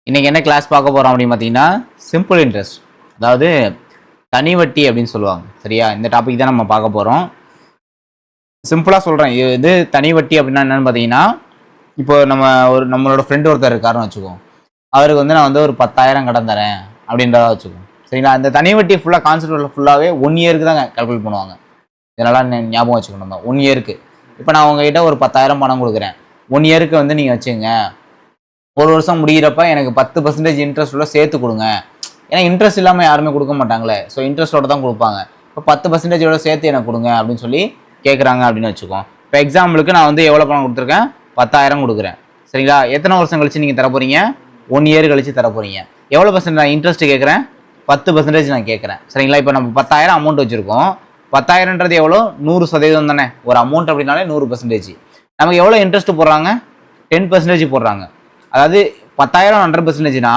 இன்னைக்கு என்ன கிளாஸ் பார்க்க போறோம் அப்படின்னு பார்த்தீங்கன்னா சிம்பிள் இன்ட்ரெஸ்ட், அதாவது தனி வட்டி அப்படின்னு சொல்லுவாங்க. சரியா, இந்த டாபிக் தான் நம்ம பார்க்க போறோம். சிம்பிளாக சொல்கிறேன், இது தனி வட்டி அப்படின்னா என்னன்னு பார்த்தீங்கன்னா, இப்போ நம்மளோட ஃப்ரெண்டு ஒருத்தர் இருக்காருன்னு வச்சுக்கோம். அவருக்கு நான் ஒரு 10,000 கடன் தரேன் அப்படின்றத வச்சுக்கோம். சரிங்களா, இந்த தனி வட்டி ஃபுல்லாக கான்செப்ட் ஃபுல்லாகவே 1 இயருக்கு தான் கால்குலேட் பண்ணுவாங்க. இதெல்லாம் ஞாபகம் வச்சுக்கணும் தான். 1 இயருக்கு இப்போ நான் உங்ககிட்ட ஒரு 10,000 பணம் கொடுக்குறேன். 1 இயருக்கு நீங்கள் வச்சுங்க. ஒரு வருஷம் முடிகிறப்ப எனக்கு 10% இன்ட்ரெஸ்ட்டோட சேர்த்து கொடுங்க. ஏன்னா இன்ட்ரெஸ்ட் இல்லாமல் யாருமே கொடுக்க மாட்டாங்களே. ஸோ இன்ட்ரெஸ்ட்டோட தான் கொடுப்பாங்க. இப்போ 10%ஓட சேர்த்து எனக்கு கொடுங்க அப்படின்னு சொல்லி கேட்குறாங்க அப்படின்னு வச்சுக்கோம். இப்போ எக்ஸாம்பிளுக்கு நான் எவ்வளோ பணம் கொடுத்துருக்கேன்? 10,000 கொடுக்குறேன். சரிங்களா, எத்தனை வருஷம் கழிச்சு நீங்கள் தர போகிறீங்க? 1 இயர் கழிச்சு தர போகிறீங்க. எவ்வளோ பர்சன்ட் நான் இன்ட்ரெஸ்ட் கேட்குறேன்? 10% நான் கேட்குறேன். சரிங்களா, இப்போ நம்ம 10,000 அமௌண்ட் வச்சுருக்கோம். 10,000ன்றது எவ்வளோ? 100% தானே. ஒரு அமௌண்ட் அப்படின்னாலே 100%. நமக்கு எவ்வளோ இன்ட்ரெஸ்ட் போடுறாங்க? 10% போடுறாங்க. அதாவது 10,000 100%னா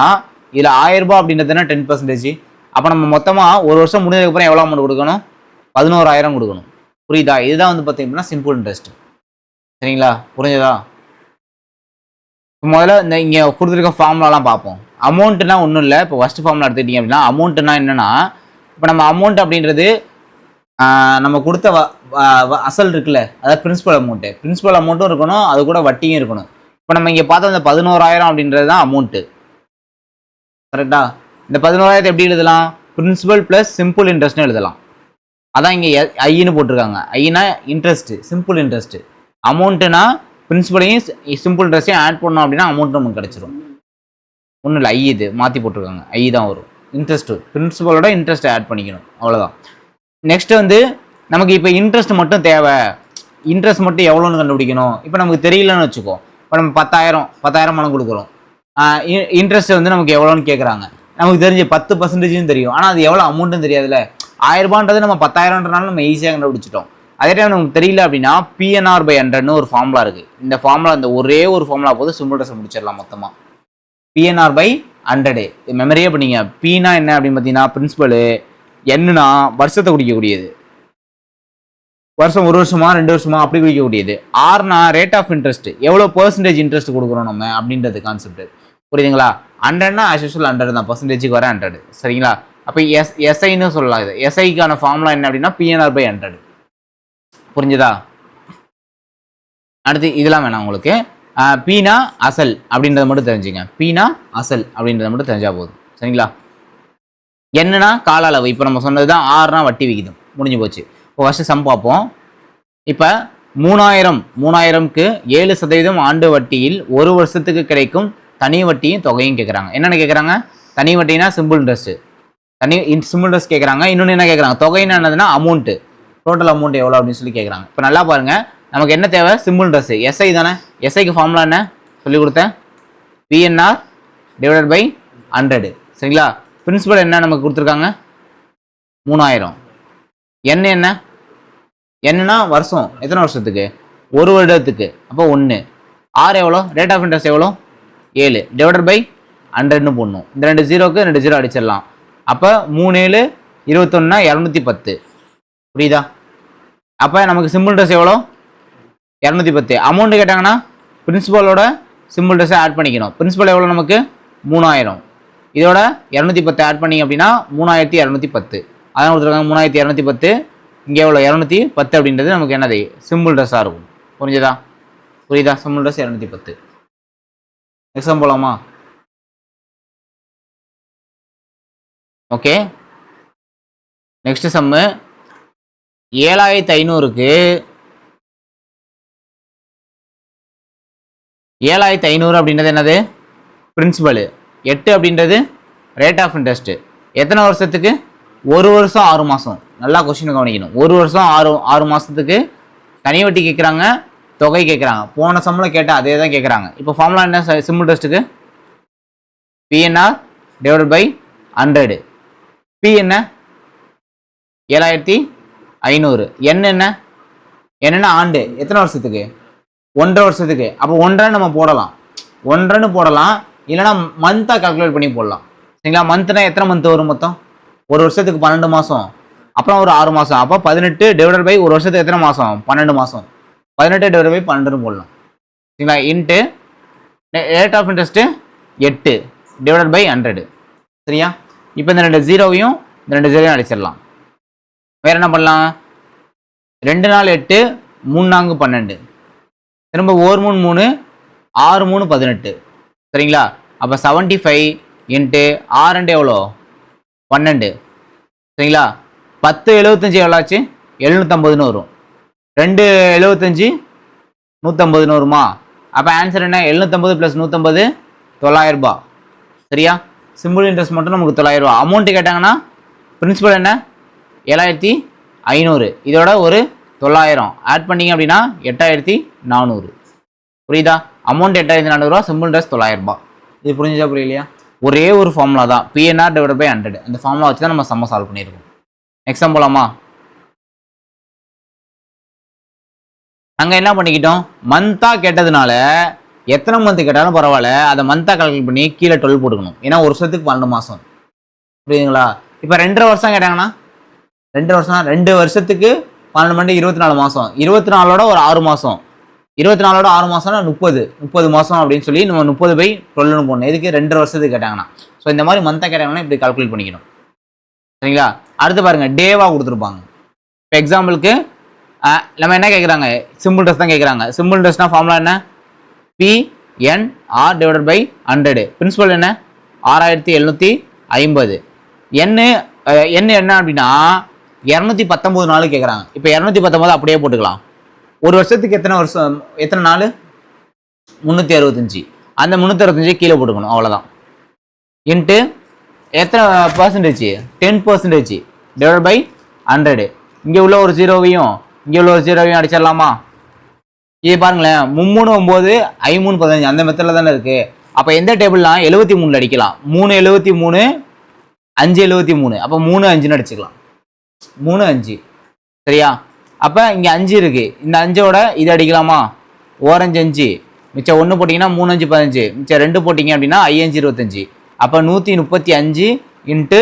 இதில் 1000 ரூபாய் அப்படின்றதுனா 10%. அப்போ நம்ம மொத்தமாக ஒரு வருஷம் முடிஞ்சதுக்கப்புறம் எவ்வளோ அமௌண்ட் கொடுக்கணும்? 11,000 கொடுக்கணும். புரியுதா? இதுதான் பார்த்தீங்கன்னா சிம்பிள் இன்ட்ரெஸ்ட். சரிங்களா, புரிஞ்சதா? முதல்ல இந்த இங்கே கொடுத்துருக்க ஃபார்முலாலாம் பார்ப்போம். அமௌண்ட்டுனா ஒன்றும் இல்லை. இப்போ ஃபஸ்ட் ஃபார்முலா எடுத்துக்கிட்டீங்க அப்படின்னா, அமௌண்ட்டுனா என்னென்னா, இப்போ நம்ம அமௌண்ட் அப்படின்றது நம்ம கொடுத்த அசல் இருக்குல்ல, அதாவது பிரின்சிபல் அமௌண்ட்டும் இருக்கணும், அது கூட வட்டியும் இருக்கணும். இப்போ நம்ம இங்கே பார்த்தா இந்த 11,000 அப்படின்றது தான் அமௌண்ட்டு. கரெக்டா? இந்த 11,000 எப்படி எழுதலாம்? பிரின்சிபல் ப்ளஸ் சிம்பிள் இன்ட்ரெஸ்ட்னு எழுதலாம். அதான் இங்கே ஐன்னு போட்டிருக்காங்க. ஐனா இன்ட்ரெஸ்ட், சிம்பிள் இன்ட்ரெஸ்ட். அமௌண்ட்டுனா பிரின்சிபலையும் சிம்பிள் இன்ட்ரெஸ்ட்டையும் ஆட் பண்ணோம் அப்படின்னா அமௌண்ட் நமக்கு கிடச்சிரும். ஒன்றும் இல்லை, ஐ இது மாற்றி போட்டிருக்காங்க. ஐ தான் வரும். இன்ட்ரெஸ்ட்டு பிரின்சிபலோட இன்ட்ரெஸ்ட்டை ஆட் பண்ணிக்கணும், அவ்வளோதான். நெக்ஸ்ட் நமக்கு இப்போ இன்ட்ரெஸ்ட் மட்டும் தேவை. இன்ட்ரெஸ்ட் மட்டும் எவ்வளோன்னு கண்டுபிடிக்கணும். இப்போ நமக்கு தெரியலன்னு வச்சுக்கோ. இப்போ நம்ம 10,000 பணம் கொடுக்குறோம். இன்ட்ரெஸ்ட் நமக்கு எவ்வளோன்னு கேட்குறாங்க. நமக்கு தெரிஞ்ச 10% தெரியும், ஆனால் அது எவ்வளோ அமௌண்ட்டுன்னு தெரியாதுல்ல. 1000 ரூபான்றது நம்ம 10,000ன்றனால நம்ம ஈஸியாக கண்டுபிடிச்சிட்டோம். அதே டைம் நமக்கு தெரியல அப்படின்னா PNR/100ன்னு ஒரு ஃபார்முலா இருக்குது. இந்த ஃபார்முலா, இந்த ஒரே ஒரு ஃபார்முலா போது சிம்பிள் இன்ட்ரெஸ்ட் முடிச்சிடலாம் மொத்தமாக. PNR/100 மெமரியே பண்ணிங்க. பீனா என்ன அப்படின்னு பார்த்தீங்கன்னா பிரின்சிபலு, என்னன்னா வருஷத்தை குடிக்கக்கூடியது. வருஷம் 1 வருஷமா 2 வருஷமா அப்படி குடிக்கக்கூடியது. ஆர்னா ரேட் ஆஃப் இன்ட்ரெஸ்ட், எவ்வளோ பெர்சன்டேஜ் இன்ட்ரெஸ்ட் கொடுக்குறோம் நம்ம அப்படின்றது கான்செப்ட். புரியுதுங்களா? 100னா ஆஸ் யூஷுவல் 100 தான், பர்சன்டேஜுக்கு வர 100. சரிங்களா, அப்போ எஸ்ஐன்னு சொல்லலாம். இது எஸ்ஐக்கான ஃபார்முலா என்ன அப்படின்னா PNR/100. புரிஞ்சுதா? அடுத்து இதெல்லாம் வேணாம் உங்களுக்கு. பீனா அசல் அப்படின்றத மட்டும் தெரிஞ்சுங்க. பீனா அசல் அப்படின்றத மட்டும் தெரிஞ்சா போதும். சரிங்களா, என்னன்னா கால அளவு. இப்போ நம்ம சொன்னது தான். ஆறுனா வட்டி விகிதம். முடிஞ்சு போச்சு. இப்போ ஃபஸ்ட்டு சம் பார்ப்போம். இப்போ 3,000க்கு 7% ஆண்டு வட்டியில் ஒரு வருஷத்துக்கு கிடைக்கும் தனி வட்டியும் தொகையும் கேட்குறாங்க. என்னென்ன கேட்குறாங்க? தனி வட்டினா சிம்பிள் இன்ட்ரெஸ்ட், சிம்பிள் இன்ட்ரெஸ்ட் கேட்குறாங்க. இன்னொன்று என்ன கேட்குறாங்க? தொகைன்னு என்னதுன்னா அமௌண்ட்டு, டோட்டல் அமௌண்ட் எவ்வளோ அப்படின்னு சொல்லி கேட்குறாங்க. இப்போ நல்லா பாருங்கள், நமக்கு என்ன தேவை? Simple interest. எஸ்ஐ தானே. எஸ்ஐக்கு ஃபார்முலா என்ன சொல்லி கொடுத்தேன்? PNR/100. சரிங்களா, பிரின்சிபல் என்ன நமக்கு கொடுத்துருக்காங்க? 3,000. என்னன்னா வருஷம், எத்தனை வருஷத்துக்கு? 1 வருடத்துக்கு. அப்போ 1. ஆர் எவ்வளோ? ரேட் ஆஃப் இன்ட்ரெஸ்ட் எவ்வளோ? 7 /100ன்னு போடணும். இந்த 2 0க்கு 2 0 அடிச்சிடலாம். அப்போ 3 7 21 210. புரியுதா? அப்போ நமக்கு சிம்பிள் இன்ட்ரெஸ்ட் எவ்வளோ? 210. அமௌண்ட் கேட்டாங்கன்னா பிரின்சிபலோட சிம்பிள் இன்ட்ரெஸ்ட்டை ஆட் பண்ணிக்கணும். பிரின்சிபல் எவ்வளோ நமக்கு? 3,000. இதோட 210 ஆட் பண்ணிங்க அப்படின்னா 3,210. அதான் கொடுத்துருக்காங்க 3,210. இங்கே எவ்வளோ? 210 அப்படின்றது நமக்கு என்னது? சிம்பிள் இன்ட்ரெஸ்டாக இருக்கும். புரியுதா? Simple interest 210. எக்ஸாம் போலாமா? ஓகே, நெக்ஸ்ட் சம்மு. 7,500க்கு 7,500 அப்படின்றது என்னது? பிரின்சிபலு. 8 அப்படின்றது ரேட் ஆஃப் இன்ட்ரெஸ்ட். எத்தனை வருஷத்துக்கு? 1 வருஷம் 6 மாதம். நல்லா கொஸ்டின் கவனிக்கணும். 1 வருஷம் 6 மாதத்துக்கு தனி வட்டி கேட்குறாங்க, தொகை கேட்குறாங்க. போன சம்பளம் கேட்டால் அதே தான் கேட்குறாங்க. இப்போ ஃபார்முலா என்ன சிம்பிள் இன்ட்ரெஸ்ட்டுக்கு? PNR/100. பி என்ன? 7,500. என்னன்னா ஆண்டு. எத்தனை வருஷத்துக்கு? 1.5 வருஷத்துக்கு. அப்போ 1.5 நம்ம போடலாம். 1.5 போடலாம், இல்லைனா மந்த்தாக கால்குலேட் பண்ணி போடலாம். சரிங்களா, மந்த்னா எத்தனை மந்த் வரும் மொத்தம்? 1 வருஷத்துக்கு 12 மாதம், அப்புறம் ஒரு 6 மாதம். அப்போ 18 / 1 வருஷத்துக்கு எத்தனை மாதம்? 12 மாதம். 18 / 12 போடலாம். சரிங்களா, into rate of interest 8. Divided by 100. சரியா? இப்போ இந்த 2 ஜீரோவையும் இந்த 2 ஜீரோவையும் அடிச்சிடலாம். வேற என்ன பண்ணலாம்? 2 4 8 3 4 12, திரும்ப 1 3 3 6 3 18. சரிங்களா? அப்போ 75 இன்ட்டு 6 எவ்வளோ? 12. சரிங்களா? 10 75 எவ்வளோ ஆச்சு? 750ன்னு வரும். 2 75 150ன்னு வருமா? அப்போ ஆன்சர் என்ன? 750 + 150 900 ரூபாய். சரியா? சிம்பிள் இன்ட்ரெஸ்ட் மட்டும் நமக்கு 900 ரூபா. அமௌண்ட் கேட்டாங்கன்னா பிரின்சிபல் என்ன? 7500. இதோட ஒரு 900 ஆட் பண்ணிங்க அப்படின்னா 8400. புரியுதா? அமௌண்ட் 8400 ரூபா, சிம்பிள் இன்ட்ரெஸ்ட் 900 ரூபாய். இது புரிஞ்சுச்சா புரியலையா? ஒரே ஒரு ஃபார்முலா தான், PNR / 100. அந்த ஃபார்முலா வச்சு தான் நம்ம சம்ம சால்வ் பண்ணியிருக்கோம். எக்ஸாம் போலாமா? நாங்கள் என்ன பண்ணிக்கிட்டோம்? மந்த்தா கேட்டதுனால எத்தனை மந்த் கேட்டாலும் பரவாயில்ல, அதை மந்த்தா கால்குலேட் பண்ணி கீழே 12 போட்டுக்கணும். ஏன்னா ஒரு வருஷத்துக்கு 12 மாதம். புரியுதுங்களா? இப்போ 2.5 வருஷம் கேட்டாங்கன்னா 2 வருஷம், 2 வருஷத்துக்கு 12 மணி 24 மாதம், 24ஓட ஒரு 6 மாதம், 24ஓட 6 மாதம்னா 30 மாதம் அப்படின்னு சொல்லி நம்ம 30/12 போடணும். எதுக்கு? 2 வருஷத்துக்கு கேட்டாங்கன்னா. ஸோ இந்த மாதிரி மந்த்தாக கேட்டாங்கன்னா இப்படி கால்குலேட் பண்ணிக்கணும். சரிங்களா? அடுத்து பாருங்க, டேவாக கொடுத்துருப்பாங்க. இப்போ எக்ஸாம்பிளுக்கு நம்ம என்ன கேட்குறாங்க? சிம்பிள் டெஸ்ட் தான் கேட்குறாங்க. சிம்பிள் டெஸ்ட்னா ஃபார்முலா என்ன? PNR / 100. பிரின்சிபல் என்ன? 6750. என்ன என்ன அப்படின்னா 219 நாள் கேட்குறாங்க. இப்போ 219 அப்படியே போட்டுக்கலாம். ஒரு வருஷத்துக்கு எத்தனை நாள்? 365. அந்த 365 கீழே போட்டுக்கணும், அவ்வளோதான். இன்ட்டு எத்தனை பர்சன்டேஜ்? 10% divide by 100. இங்கே உள்ள ஒரு ஜீரோவையும் இங்கே உள்ள ஒரு ஜீரோவையும் அடிச்சிடலாமா? இது பாருங்களேன், 3 9 5 15 அந்த மெத்தடில் தானே இருக்கு. அப்போ எந்த டேபிள்லாம் 73 அடிக்கலாம்? 3 73 5 73. அப்போ 3 5ன்னு அடிச்சுக்கலாம். 3 5. சரியா? அப்போ இங்கே 5 இருக்கு, இந்த 5ஓட இது அடிக்கலாமா? ஓரஞ்சு 5, மிச்சம் 1 போட்டிங்கன்னா 3 5 15, மிச்சம் 2 போட்டிங்க அப்படின்னா 5 5 25. அப்போ 135 இன்ட்டு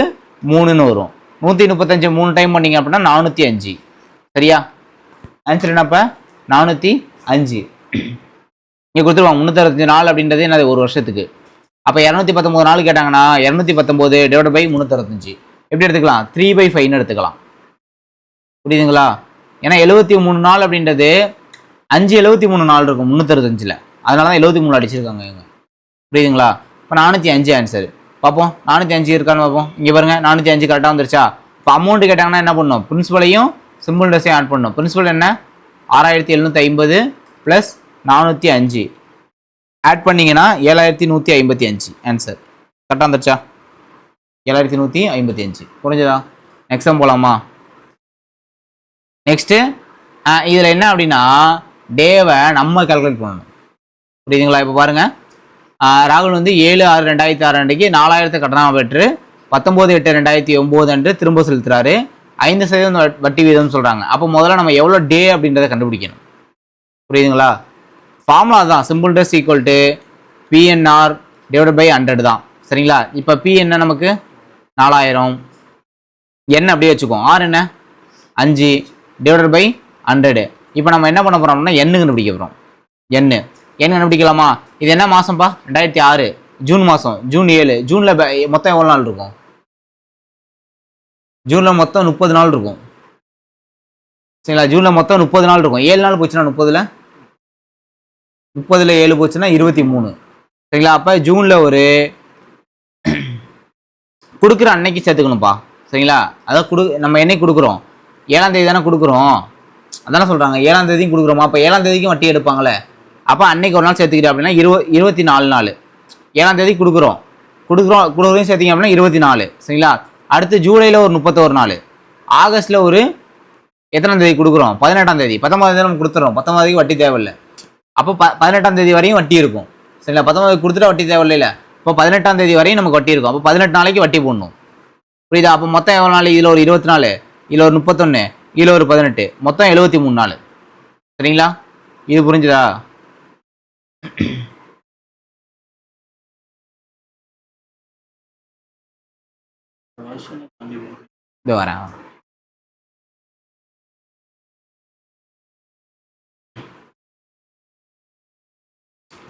3ன்னு வரும். 135 3 டைம் பண்ணிங்க அப்படின்னா 405. சரியா? ஆன்சர் என்னப்போ? 405. இங்கே கொடுத்துருவாங்க 365 நாள் அப்படின்றது என்னது? ஒரு வருஷத்துக்கு. அப்போ 219 நாள் கேட்டாங்கன்னா 219 டிவைட் பை 365 எப்படி எடுத்துக்கலாம்? 3/5ன்னு எடுத்துக்கலாம். புரியுதுங்களா? ஏன்னா 73 நாள் அப்படின்றது 5 73 நாள் இருக்கும் 365ல். அதனால தான் 73 அடிச்சிருக்காங்க இவங்க. புரியுதுங்களா? இப்போ 405 ஆன்சர். பார்ப்போம் 405 இருக்கான்னு பார்ப்போம். இங்கே பாருங்க 405 கரெக்டாக வந்துருச்சா? இப்போ அமௌண்ட் கேட்டாங்கன்னா என்ன பண்ணணும்? பிரின்சிபலையும் சிம்பிள் இன்ட்ரெஸ்டையும் ஆட் பண்ணணும். பிரின்சிபல் என்ன? 6750 + 405 ஆட் பண்ணிங்கன்னா 7155 ஆன்சர். கரெக்டாக வந்துருச்சா? 7155. புரிஞ்சதா? நெக்ஸ்ட் போகலாமா? நெக்ஸ்ட்டு இதில் என்ன அப்படின்னா டேவை நம்ம கால்குலேட் பண்ணணும். புரியுதுங்களா? இப்போ பாருங்கள், ராகுல் வந்து 7 6 2006 அன்றைக்கு 4000 கடனாக பெற்று 19 8 2009 அன்று திரும்ப செலுத்துறாரு. 5% வட்டி வீதம்னு சொல்கிறாங்க. அப்போ முதல்ல நம்ம எவ்வளோ டே அப்படின்றத கண்டுபிடிக்கணும். புரியுதுங்களா? ஃபார்முலா தான், simple interest equal to PNR / 100 தான். சரிங்களா? இப்போ P என்ன நமக்கு? 4000. என்ன அப்படியே வச்சுக்கோம். R என்ன? 5 டிவைடட் பை 100. இப்போ நம்ம என்ன பண்ண போகிறோம் அப்படின்னா எண்ணு கண்டுபிடிக்க போகிறோம். எண்ணு கண்டுபிடிக்கலாமா? இது என்ன மாதம்ப்பா? 2006 ஜூன் மாதம். ஜூன் 7. ஜூனில் மொத்தம் எவ்வளோ நாள் இருக்கும்? ஜூனில் மொத்தம் 30 நாள் இருக்கும். சரிங்களா? ஜூனில் மொத்தம் 30 நாள் இருக்கும். 7 நாள் போச்சுன்னா 30ல் 7 போச்சுன்னா 23. சரிங்களா? அப்போ ஜூனில் ஒரு கொடுக்குற அன்னைக்கு சேர்த்துக்கணும்ப்பா. சரிங்களா? அதான் நம்ம என்னைக்கு கொடுக்குறோம்? 7ஆம் தேதி தானே கொடுக்குறோம். அதானே சொல்கிறாங்க 7ஆம் தேதியும் கொடுக்குறோமா? அப்போ 7ஆம் தேதிக்கும் வட்டி எடுப்பாங்களே. அப்போ அன்னைக்கு ஒரு நாள் சேர்த்துக்கிட்டேன் அப்படின்னா 24 நாள். 7ஆம் தேதி கொடுக்குறோம் சேர்த்திங்க அப்படின்னா 24. சரிங்களா? அடுத்து ஜூலையில் ஒரு 31 நாள். ஆகஸ்ட்டில் ஒரு எத்தனாம் தேதி கொடுக்குறோம்? 18ஆம் தேதி. 19ஆம் தேதி நம்ம கொடுத்துறோம். 19ஆம் தேதிக்கு வட்டி தேவையில்லை. அப்போ 18ஆம் தேதி வரையும் வட்டி இருக்கும். சரிங்களா? 19 கொடுத்துட்டா வட்டி தேவையில்லை. இப்போ 18ஆம் தேதி வரையும் நமக்கு வட்டி இருக்கும். அப்போ 18 நாளைக்கு வட்டி போடணும். புரியுதா? அப்போ மொத்தம் எவ்வளோ நாள்? இதில் ஒரு 24, இதில் ஒரு 31, இதில் ஒரு 18, மொத்தம் 73 நாள். சரிங்களா? இது புரிஞ்சுதா? இது வரேன்.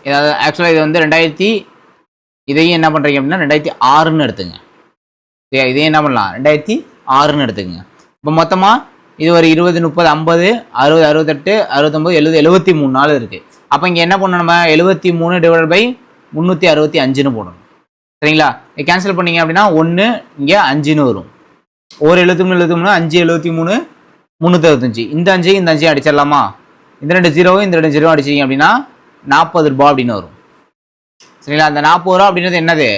ஏதாவது ஆக்சுவலாக இது வந்து 2000 இதையும் என்ன பண்ணுறீங்க அப்படின்னா 2006ன்னு எடுத்துங்க. சரியா, இதையும் என்ன பண்ணலாம் 2006ன்னு எடுத்துக்கங்க. இப்போ மொத்தமாக இது ஒரு 20, 30, 50, 60, 68, 69, 70, 73 நாள் இருக்குது. அப்போ இங்கே என்ன பண்ணணும், நம்ம 73/365ன்னு போடணும். சரிங்களா, கேன்சல் பண்ணீங்க அப்படின்னா 1 இங்கே 5ன்னு வரும். ஒரு 73, 5, 73, 365. இந்த 5 இந்த 5 அடிச்சிடலாமா? இந்த 2 0வும் இந்த 2 0வும் அடிச்சிங்க அப்படின்னா 40 ரூபா அப்படின்னு வரும். சரிங்களா, அந்த 40 ரூபா அப்படின்றது என்னது?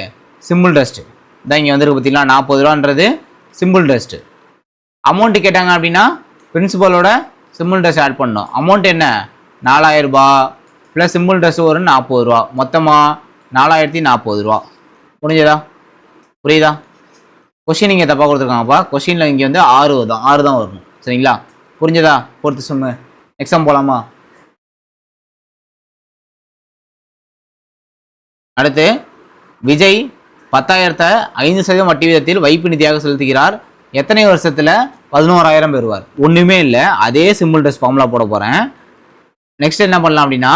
சிம்பிள் டெஸ்ட் தான். இங்கே வந்துருக்கு பார்த்தீங்களா, 40 ரூபான்றது சிம்பிள் டெஸ்ட். அமௌண்ட் கேட்டாங்க அப்படின்னா பிரின்சிபலோட சிம்பிள் டெஸ்ட் ஆட் பண்ணணும். அமௌண்ட் என்ன? 4000 ரூபா ப்ளஸ் சிம்பிள் டெஸ்ட் ஒரு 40 ரூபா, மொத்தமாக 4040 ரூபா. புரிஞ்சதா? புரியுதா? கொஷின் இங்கே தப்பாக கொடுத்துருக்காங்கப்பா. கொஷினில் இங்கே வந்து 6 தான் வரணும். சரிங்களா, புரிஞ்சதா? பொறுத்து சும்மு. எக்ஸாம் போகலாமா? அடுத்து, விஜய் 10,000 5% வட்டி வீதத்தில் வைப்பு நிதியாக செலுத்துகிறார். எத்தனை வருஷத்தில் 11,000 பெறுவார்? ஒன்றுமே இல்லை, அதே சிம்பிள் டெஸ்ட் ஃபார்முலா போட போகிறேன். நெக்ஸ்ட் என்ன பண்ணலாம் அப்படின்னா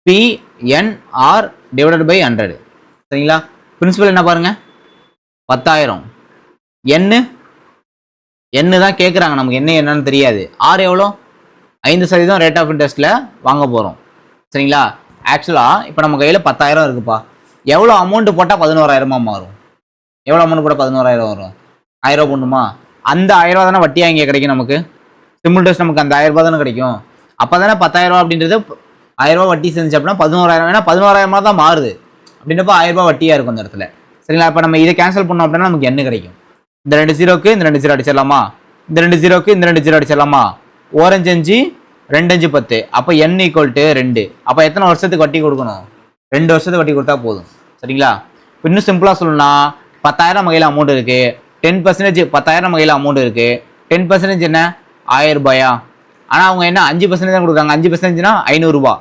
PNR டிவைடட் பை 100. சரிங்களா, பிரின்சிபல் என்ன பாருங்க, 10,000. என்ன தான் கேட்குறாங்க, நமக்கு என்னன்னு தெரியாது. ஆர் எவ்வளோ? 5% ரேட் ஆஃப் இன்ட்ரெஸ்ட்டில் வாங்க போகிறோம். சரிங்களா, ஆக்சுவலாக இப்போ நம்ம கையில் 10,000 இருக்குப்பா. எவ்வளோ அமௌண்ட் போட்டால் 11,000 மாறும்? எவ்வளோ அமௌண்ட் போட்டால் 11,000 வரும்? 1000 ரூபா போடணுமா? அந்த 1000 ரூபா தானே வட்டியாக இங்கே கிடைக்கும் நமக்கு. சிம்பிள் டெஸ்ட் நமக்கு அந்த 1000 ரூபா தானே கிடைக்கும். அப்போ தானே 10,000 ரூபா அப்படின்றது 1000 ரூபா வட்டி செஞ்சு அப்படின்னா 11,000. ஏன்னா 11,000 தான் மாறுது அப்படின்றப்ப 1000 ரூபா வட்டியாக இருக்கும் அந்த இடத்துல. சரிங்களா, இப்போ நம்ம இதை கேன்சல் பண்ணோம் அப்படின்னா நமக்கு என்ன கிடைக்கும்? இந்த 2 0க்கு இந்த 2 0 அடிச்சிடலாமா? இந்த 2 0க்கு இந்த 2 0 அடிச்சிடலாமா? 1 5 5, 2 5 10. அப்போ n = 2. அப்போ எத்தனை வருஷத்துக்கு வட்டி கொடுக்கணும்? 2 வருஷத்துக்கு வட்டி கொடுத்தா போதும். சரிங்களா, இன்னும் சிம்பிளாக சொல்லணும்னா 10,000 நம்ம கையில் அமௌண்ட் இருக்குது. 10% 10,000 நம்ம கையில் அமௌண்ட் இருக்குது. 10% என்ன? 1000 ரூபாயா? ஆனால் அவங்க என்ன 5% தான் கொடுக்குறாங்க. 5%னா 500 ரூபா.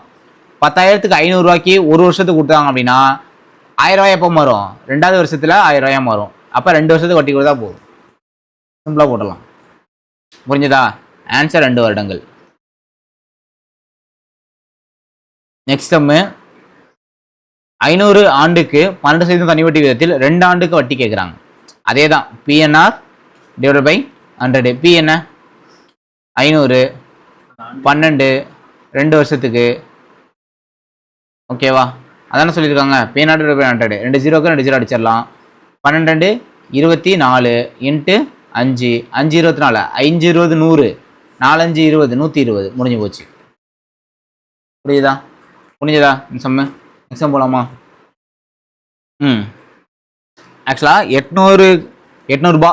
10,000க்கு 500 ரூபாய்க்கு ஒரு வருஷத்துக்கு கொடுத்தாங்க அப்படின்னா 1000 ரூபாய் எப்போ மாறும்? 2வது வருஷத்தில் 1000 ரூபாயா மாறும். அப்போ 2 வருஷத்துக்கு வட்டி கொடுத்தா போதும். சிம்பிளாக போடலாம். புரிஞ்சதா? ஆன்சர் 2 வருடங்கள். நெக்ஸ்ட் சம்மு, 500 ஆண்டுக்கு 12% தனி வட்டி விதத்தில் 2 ஆண்டுக்கு வட்டி கேட்குறாங்க. அதே தான், PNR டிவைடட் பை 100. P என்ன? 500, 12, 2 வருஷத்துக்கு. ஓகேவா, அதானே சொல்லியிருக்காங்க. PNR divided by 100. 2 0க்கு 2 0 அடிச்சிடலாம். 12 24 இன்ட்டு 5 5 24, 5 20 100, 4 5 20, 120. முடிஞ்சு போச்சு. புரியுதா? முடிஞ்சதா இந்த சம்மு? எக்ஸாம் போகலாமா? ஆக்சுவலாக 800 ரூபா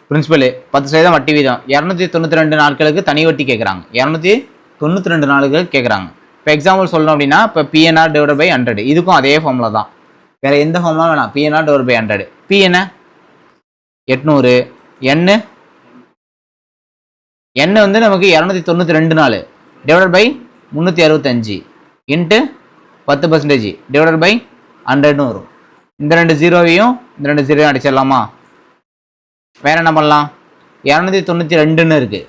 பிரின்சிபலு, 10% வட்டி வீதம், 292 நாட்களுக்கு தனி வட்டி கேட்குறாங்க. 292 நாட்களுக்கு கேட்குறாங்க. இப்போ எக்ஸாம்பிள் சொல்லணும் அப்படின்னா இப்போ PNR டிவைடட் பை 100. இதுக்கும் அதே ஃபார்முலா தான், வேறு எந்த ஃபார்முலா வேணாம். PNR divided by 100. P என்ன? 800. n வந்து நமக்கு 292 நாள் divided by 365 into 10% divided by 100ன்னு வரும். இந்த 2 0வையும் இந்த 2 0வையும் அடிச்சிடலாமா? வேற என்ன பண்ணலாம்? 292ன்னு இருக்குது.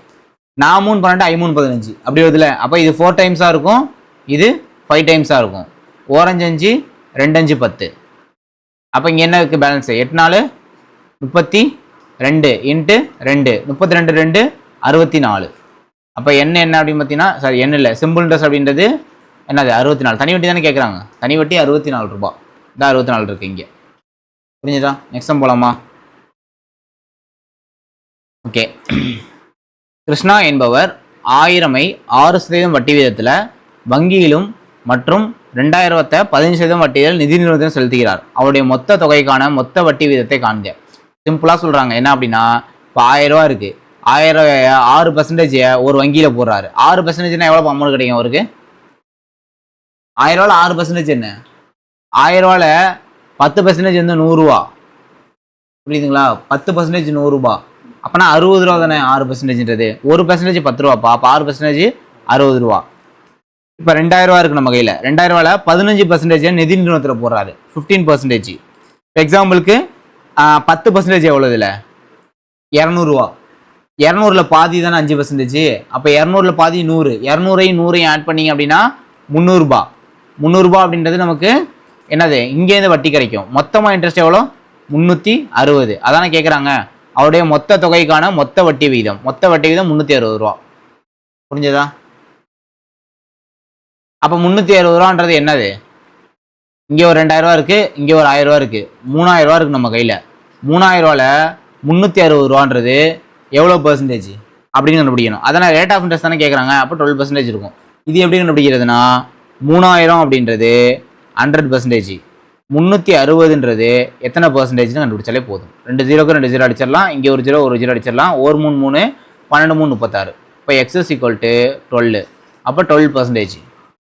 4 3 12 5 3 15 அப்படி வருதுல. அப்போ இது 4 டைம்ஸாக இருக்கும், இது 5 டைம்ஸாக இருக்கும். 1 5 5, 2 5 10. அப்போ இங்கே என்ன இருக்குது பேலன்ஸு? 8 4 32 இன்ட்டு 2 32 2 64. அப்போ என்ன அப்படின்னு பார்த்தீங்கன்னா, சாரி என்ன இல்லை, சிம்பிள் இன்ட்ரெஸ்ட் அப்படின்றது என்னது? 64. தனி வட்டி தானே கேட்குறாங்க. தனி வட்டி 64 ரூபா தான். 64 இருக்குது இங்கே. புரிஞ்சுதா? நெக்ஸ்ட் போகலாமா? ஓகே. கிருஷ்ணா என்பவர் 1000ஐ 6% வட்டி வீதத்தில் வங்கியிலும் மற்றும் 2000 15% வட்டியில் நிதி நிறுவனத்தில் செலுத்துகிறார். அவருடைய மொத்த தொகைக்கான மொத்த வட்டி வீதத்தை காண்க. சிம்பிளாக சொல்கிறாங்க. என்ன அப்படின்னா, இப்போ 1000 ரூபா இருக்குது. 1000 ரூபாயை 6% ஒரு வங்கியில் போடுறாரு. 6%னா எவ்வளோ அமௌண்ட் கிடைக்கும் அவருக்கு? 1000 ரூபாயில் 6% என்ன? 1000 ரூபாயில் 10% வந்து 100 ரூபா. புரியுதுங்களா? 10% 100 ரூபா. அப்போனா 60 ரூபா தானே 6%ன்றது. 1% 10 ரூபாப்பா. அப்போ 6% 60 ரூபா. இப்போ 2000 ரூபா இருக்குது நம்ம கையில். 2000 ரூபாயில் 15% நிதி நிறுவனத்தில் போடுறாரு. 15%. இப்போ எக்ஸாம்பிளுக்கு 10% எவ்வளோ இதில்? 200 ரூபா. 200ல் பாதி தானே 5%. அப்போ 200ல் பாதி 100. 200ஐயும் 100ஐயும் ஆட் பண்ணிங்க அப்படின்னா 300 ரூபா. 300 ரூபா அப்படின்றது நமக்கு என்னது இங்கேருந்து வட்டி கிடைக்கும். மொத்தமாக இன்ட்ரெஸ்ட் எவ்வளோ? 360. அதானே கேட்குறாங்க. அவருடைய மொத்த தொகைக்கான மொத்த வட்டி விகிதம் 360 ரூபா. புரிஞ்சதா? அப்போ 360 ரூபான்றது என்னது? இங்கே ஒரு 2000 ரூபா இருக்குது, இங்கே ஒரு 1000 ரூபா இருக்குது, 3000 ரூபா இருக்குது நம்ம கையில். 3000 ரூபாவில் 360 ரூபான்றது எவ்வளோ பெர்சன்டேஜ் அப்படின்னு கண்டுபிடிக்கணும். அதனால் ரேட் ஆஃப் இன்ட்ரெஸ்ட் தானே கேட்குறாங்க. அப்போ 12% இருக்கும். இது எப்படி கண்டுபிடிக்கிறதுனா 3000 அப்படின்றது 100%, 360ன்றது எத்தனை பெர்சன்டேஜ்னு கண்டுபிடிச்சாலே போதும். 2 0க்கு 2 0 அடிச்சிடலாம். இங்கே ஒரு 0 ஒரு 0 அடிச்சிடலாம். 1 3 3 12 3 36. இப்போ x is equal to 12. அப்போ 12%.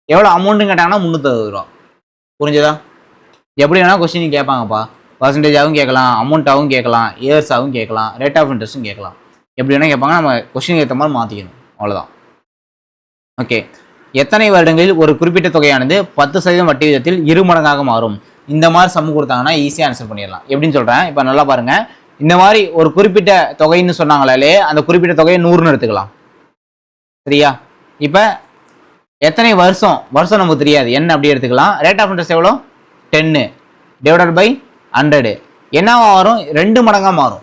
எவ்வளோ அமௌண்ட்டுன்னு கேட்டாங்கன்னா 360 ரூபா. புரிஞ்சதா? எப்படி வேணால் கொஸ்டின் கேட்பாங்கப்பா. பர்சன்டேஜாகவும் கேட்கலாம், அமௌண்ட்டாகவும் கேட்கலாம், இயர்ஸாகவும் கேட்கலாம், ரேட் ஆஃப் இன்ட்ரெஸ்ட்டும் கேட்கலாம். எப்படி வேணால் கேட்பாங்க. நம்ம கொஸ்டினுக்கு ஏற்ற மாதிரி மாற்றிக்கணும், அவ்வளோதான். ஓகே. எத்தனை வருடங்களில் ஒரு குறிப்பிட்ட தொகையானது 10% வட்டி விகிதத்தில் 2 மடங்காக மாறும்? இந்த மாதிரி சம் கொடுத்தாங்கன்னா ஈஸியாக ஆன்சர் பண்ணிடலாம். எப்படின்னு சொல்கிறேன். இப்போ நல்லா பாருங்கள். இந்த மாதிரி ஒரு குறிப்பிட்ட தொகைன்னு சொன்னாங்களே, அந்த குறிப்பிட்ட தொகையை 100ன்னு எடுத்துக்கலாம். சரியா? இப்போ எத்தனை வருஷம் நமக்கு தெரியாது, என்ன அப்படி எடுத்துக்கலாம். ரேட் ஆஃப் இன்ட்ரெஸ்ட் எவ்வளோ? 10 டிவைடட் பை 100 என்னவா வரும்? 2 மடங்காக மாறும்.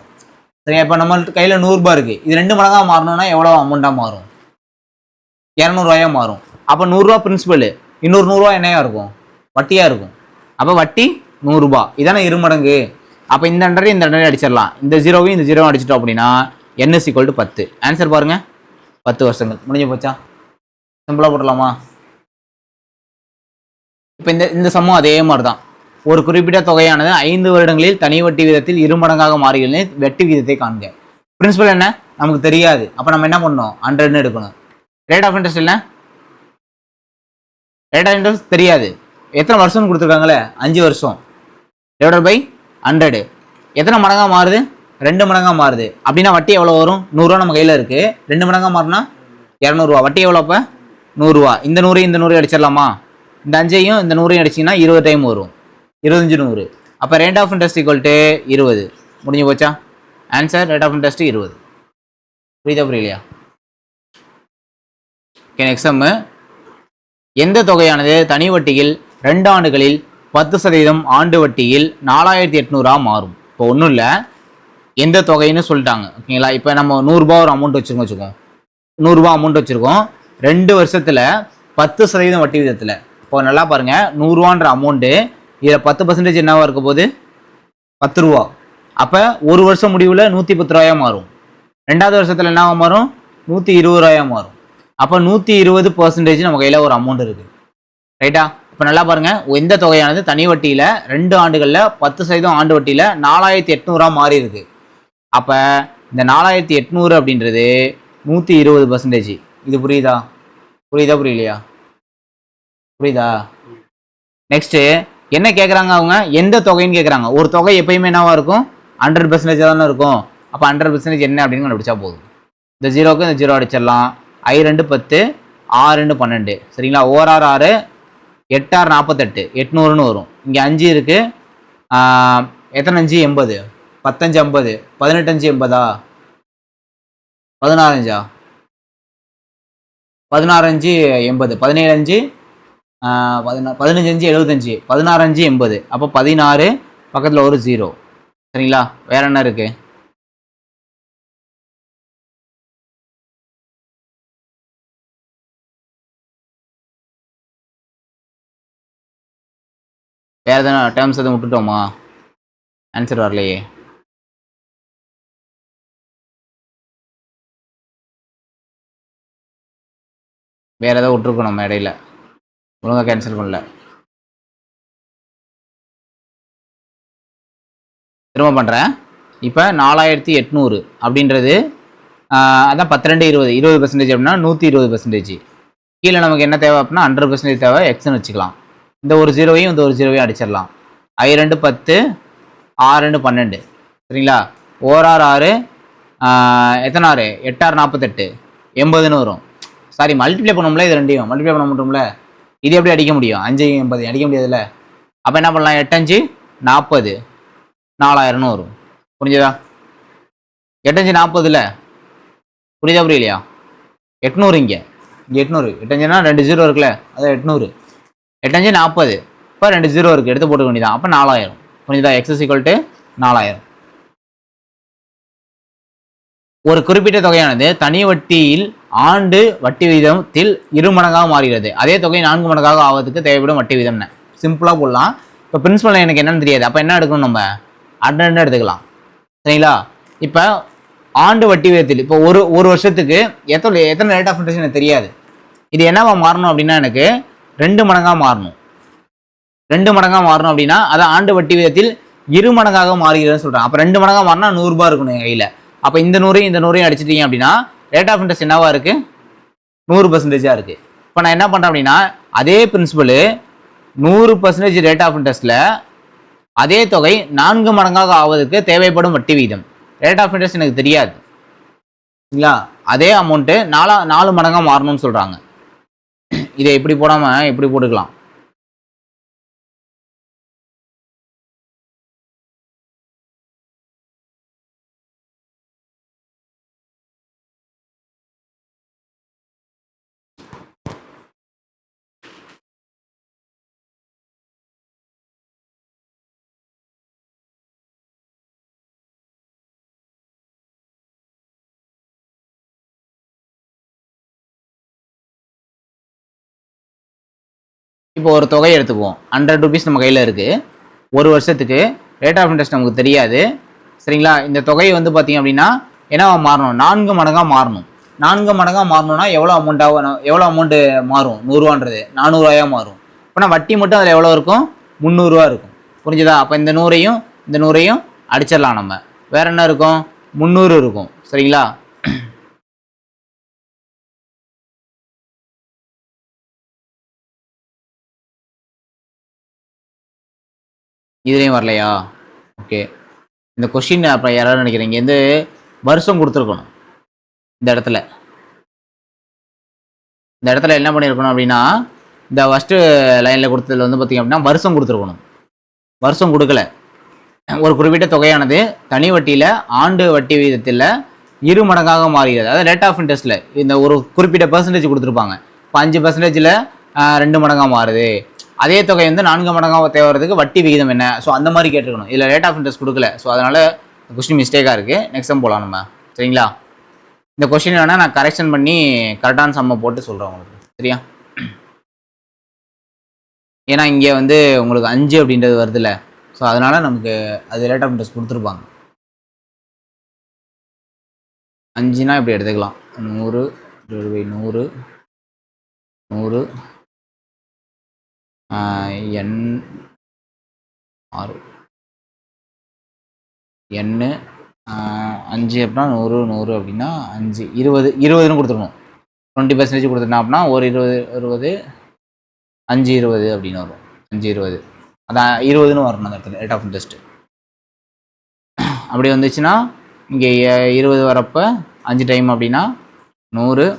சரியா? இப்போ நம்ம கையில் 100 ரூபாய் இருக்குது. இது 2 மடங்காக மாறணும்னா எவ்வளோ அமௌண்ட்டாக மாறும்? 200 ரூபாயாக மாறும். அப்போ 100 ரூபா பிரின்சிபல், இன்னொரு 100 ரூபா என்னையா இருக்கும்? வட்டியாக இருக்கும். அப்போ வட்டி 100 ரூபாய். இதானே 2 மடங்கு. அப்போ இந்த 100 அடிச்சிடலாம். இந்த 0வையும் இந்த 0 அடிச்சிட்டோம் அப்படின்னா n is equal to 10. Answer பாருங்கள், 10 வருஷங்கள். முடிஞ்சு போச்சா? சிம்பிளாக போடலாமா? இப்போ இந்த சமம் அதே மாதிரி தான். ஒரு குறிப்பிட்ட தொகையானது 5 வருடங்களில் தனி வட்டி விகிதத்தில் 2 மடங்காக மாறுகிறது. வட்டி விகிதத்தை காண்க. பிரின்சிபல் என்ன நமக்கு தெரியாது. அப்போ நம்ம என்ன பண்ணணும்? 100ன்னு எடுக்கணும். ரேட் ஆஃப் இன்ட்ரெஸ்ட் என்ன? ரேட் ஆஃப் இன்ட்ரெஸ்ட் தெரியாது. எத்தனை வருஷம்னு கொடுத்துருக்காங்களே, 5 வருஷம் டிவைடட் பை 100 எத்தனை மடங்காக மாறுது? 2 மடங்காக மாறுது. அப்படின்னா வட்டி எவ்வளோ வரும்? 100 ரூபா நம்ம கையில் இருக்குது. 2 மடங்காக மாறினா 200 ரூபா. வட்டி எவ்வளோ? அப்போ 100 ரூபா. இந்த 100 அடிச்சிடலாமா? இந்த 5ஐயும் இந்த 100ஐயும் அடிச்சிங்கன்னா 20 டைம் வரும். 25 100. அப்போ rate of interest equal to 20. முடிஞ்சு போச்சா? Answer rate of interest 20. புரியலையா? ஓகே. Next sum. எந்த தொகையானது தனி வட்டியில் 2 ஆண்டுகளில் 10% ஆண்டு வட்டியில் 4800 மாறும்? இப்போ ஒன்றும் இல்லை, எந்த தொகைன்னு சொல்லிட்டாங்க. ஓகேங்களா? இப்போ நம்ம 100 ரூபா ஒரு அமௌண்ட் வச்சுருக்கோம். 100 ரூபா அமௌண்ட் வச்சுருக்கோம். 2 வருஷத்தில் 10% வட்டி விதத்தில். இப்போ நல்லா பாருங்கள், 100 ரூபான்ற அமௌண்ட்டு இதில் 10% என்னவா இருக்க போகுது? 10 ரூபா. அப்போ ஒரு வருஷம் முடிவில் 110 ரூபாயா மாறும். 2வது வருஷத்தில் என்னவா மாறும்? 120 ரூபாயா மாறும். அப்போ 120% நம்ம கையில் ஒரு அமௌண்ட் இருக்குது. ரைட்டா? இப்போ நல்லா பாருங்கள், எந்த தொகையானது தனி வட்டியில் 2 ஆண்டுகளில் 10% ஆண்டு வட்டியில் 4800 மாறி இருக்கு. அப்போ இந்த 4800 அப்படின்றது 120%. இது புரியுதா? புரியலையா? புரியுதா? நெக்ஸ்ட்டு என்ன கேட்குறாங்க அவங்க? எந்த தொகைன்னு கேட்குறாங்க. ஒரு தொகை எப்பயுமே என்னவா இருக்கும்? 100% தானே இருக்கும். அப்போ 100% என்ன அப்படின்னு கண்டுபிடிச்சா போதும். இந்த 0க்கு இந்த 0 அடிச்சிடலாம். I 2 10, R 2 12. சரிங்களா? OR 6, 8 6 48, 800ன்னு வரும். இங்கே 5 இருக்குது. எத்தனை 5? 80. 15 50, 18 5 80. 16 5, 16 5 80, 17 5 15 5 75, 16 5 80. அப்போ 16 பக்கத்தில் ஒரு 0. சரிங்களா? வேற என்ன இருக்கு? வேற எதனா டேர்ம்ஸ் எதுவும் விட்டுட்டோமா? ஆன்சர் வரலையே. வேற ஏதாவது விட்டுருக்கோம் நம்ம இடையில, ஒழுங்காக கேன்சல் பண்ணல. திரும்ப பண்ணுறேன். இப்போ 4800 அப்படின்றது அதான் 12 20 20% அப்படின்னா 120%. கீழே நமக்கு என்ன தேவை அப்படின்னா 100% தேவை. எக்ஸ்ன்னு வச்சுக்கலாம். இந்த ஒரு 0வையும் இந்த ஒரு 0வையும் அடிச்சிடலாம். I 2 10, R 2 12. சரிங்களா? OR 6, எத்தனை 6? 8 6 48, 80ன்னு வரும். சாரி, மல்டிப்ளை பண்ணோம்ல, இது ரெண்டையும் மல்டிப்ளை பண்ண முடியும்ல. இது எப்படி அடிக்க முடியும்? 5 80 அடிக்க முடியாதுல்ல. அப்போ என்ன பண்ணலாம்? 8 5 40, 4000ன்னு வரும். புரிஞ்சதா? 8 5 40ல் புரியலையா? 800 இங்கே 800. 8 5னா 2 0 இருக்குல்ல, அதான் 800. 8 5 40, இப்போ 2 0 இருக்குது, எடுத்து போட்டுக்க வேண்டியதான். அப்போ 4000. புரிஞ்சுதா? x = 4000. ஒரு குறிப்பிட்ட தொகையானது தனி வட்டியில் ஆண்டு வட்டி விகிதத்தில் 2 மடங்காக மாறுகிறது. அதே தொகை 4 மடங்காக ஆவதுக்கு தேவைப்படும் வட்டி விகிதம்னு சிம்பிளாக போடலாம். இப்போ பிரின்சிபல் எனக்கு என்னன்னு தெரியாது, அப்போ என்ன எடுக்கணும், நம்ம அட்ரண்ட் எடுத்துக்கலாம். சரிங்களா? இப்போ ஆண்டு வட்டி விகிதத்தில் இப்போ ஒரு வருஷத்துக்கு எத்தனை ரேட் ஆஃப் இன்ட்ரெஸ்ட் எனக்கு தெரியாது. இது என்னவா மாறணும் அப்படின்னா எனக்கு 2 மடங்காக மாறணும். 2 மடங்காக மாறணும் அப்படின்னா அது ஆண்டு வட்டி விகிதத்தில் 2 மடங்காக மாறுகிறதுன்னு சொல்கிறேன். அப்போ 2 மடங்காக மாறினா 100 ரூபாய் இருக்கணும் என் கையில். அப்போ இந்த 100 அடிச்சிட்டீங்க அப்படின்னா ரேட் ஆஃப் இன்ட்ரெஸ்ட் என்னவா இருக்கு? 100% இருக்கு. இப்போ நான் என்ன பண்றேன் அப்படின்னா அதே பிரின்சிபல் 100% ரேட் ஆஃப் இன்ட்ரெஸ்ட்ல அதே தொகை 4 மடங்காக ஆவதற்கு தேவைப்படும் வட்டி விகிதம். ரேட் ஆஃப் இன்ட்ரெஸ்ட் எனக்கு தெரியாது, சரிங்களா? அதே அமௌண்ட் 4 மடங்கா மாறணும்னு சொல்றாங்க. இதை எப்படி போடாம எப்படி போட்டுக்கலாம். இப்போ ஒரு தொகை எடுத்துக்குவோம், 100 ரூபீஸ் நம்ம கையில் இருக்குது. ஒரு வருஷத்துக்கு ரேட் ஆஃப் இன்ட்ரெஸ்ட் நமக்கு தெரியாது, சரிங்களா? இந்த தொகை வந்து பார்த்தீங்க அப்படின்னா என்னவா மாறணும்? 4 மடங்காக மாறணும். 4 மடங்காக மாறணும்னா எவ்வளோ அமௌண்ட்டு மாறும்? 100 ரூபான்றது 400 ரூபாயாக மாறும். அப்போனா வட்டி மட்டும் அதில் எவ்வளோ இருக்கும்? 300 ரூபா இருக்கும். புரிஞ்சுதா? அப்போ இந்த 100ஐயும் அடிச்சிடலாம். நம்ம வேற என்ன இருக்கும்? 300 இருக்கும், சரிங்களா? இதுலேயும் வரலையா? ஓகே. இந்த கொஷின் அப்புறம் யாராவது நினைக்கிறீங்க இந்த வருஷம் கொடுத்துருக்கணும். இந்த இடத்துல என்ன பண்ணியிருக்கணும் அப்படின்னா இந்த ஃபஸ்ட்டு லைனில் கொடுத்ததில் வந்து பார்த்தீங்க அப்படின்னா வருஷம் கொடுத்துருக்கணும். வருஷம் கொடுக்கல. ஒரு குறிப்பிட்ட தொகையானது தனி வட்டியில் ஆண்டு வட்டி விகிதத்தில் 2 மடங்காக மாறுகிறது. அதாவது ரேட் ஆஃப் இன்ட்ரெஸ்ட்டில் இந்த ஒரு குறிப்பிட்ட பர்சன்டேஜ் கொடுத்துருப்பாங்க. இப்போ 5% 2 மடங்காக மாறுது. அதே தொகை வந்து 4 மடங்காக தேவைறதுக்கு வட்டி விகிதம் என்ன? ஸோ அந்த மாதிரி கேட்டுருக்கணும். இதில் ரேட் ஆஃப் இன்ட்ரெஸ்ட் கொடுக்கல. ஸோ அதனால் கொஸ்டின் மிஸ்டேக்காக இருக்குது. நெக்ஸ்ட் சம் போகலாம் நம்ம, சரிங்களா? இந்த கொஸ்டின் வேணால் நான் கரெக்ஷன் பண்ணி கரெக்டான சம்மை போட்டு சொல்கிறேன் உங்களுக்கு, சரியா? ஏன்னா இங்கே வந்து உங்களுக்கு 5 அப்படின்றது வருதுல்ல, ஸோ அதனால் நமக்கு அது ரேட் ஆஃப் இன்ட்ரெஸ்ட் கொடுத்துருப்பாங்க. 5னா இப்படி எடுத்துக்கலாம். 100 100 100 N 6 N 5 அப்படின்னா 100 அப்படின்னா 5 20 கொடுத்துருக்கணும். 20% கொடுத்துட்டா அப்படின்னா ஒரு 20 5 20 அப்படின்னு வரும். 5 20 அதான் 20ன்னு வரணும் அந்த இடத்துல ரேட் ஆஃப் இன்ட்ரெஸ்ட். அப்படி வந்துச்சுன்னா இங்கே 20 வரப்போ 5 டைம் அப்படின்னா 100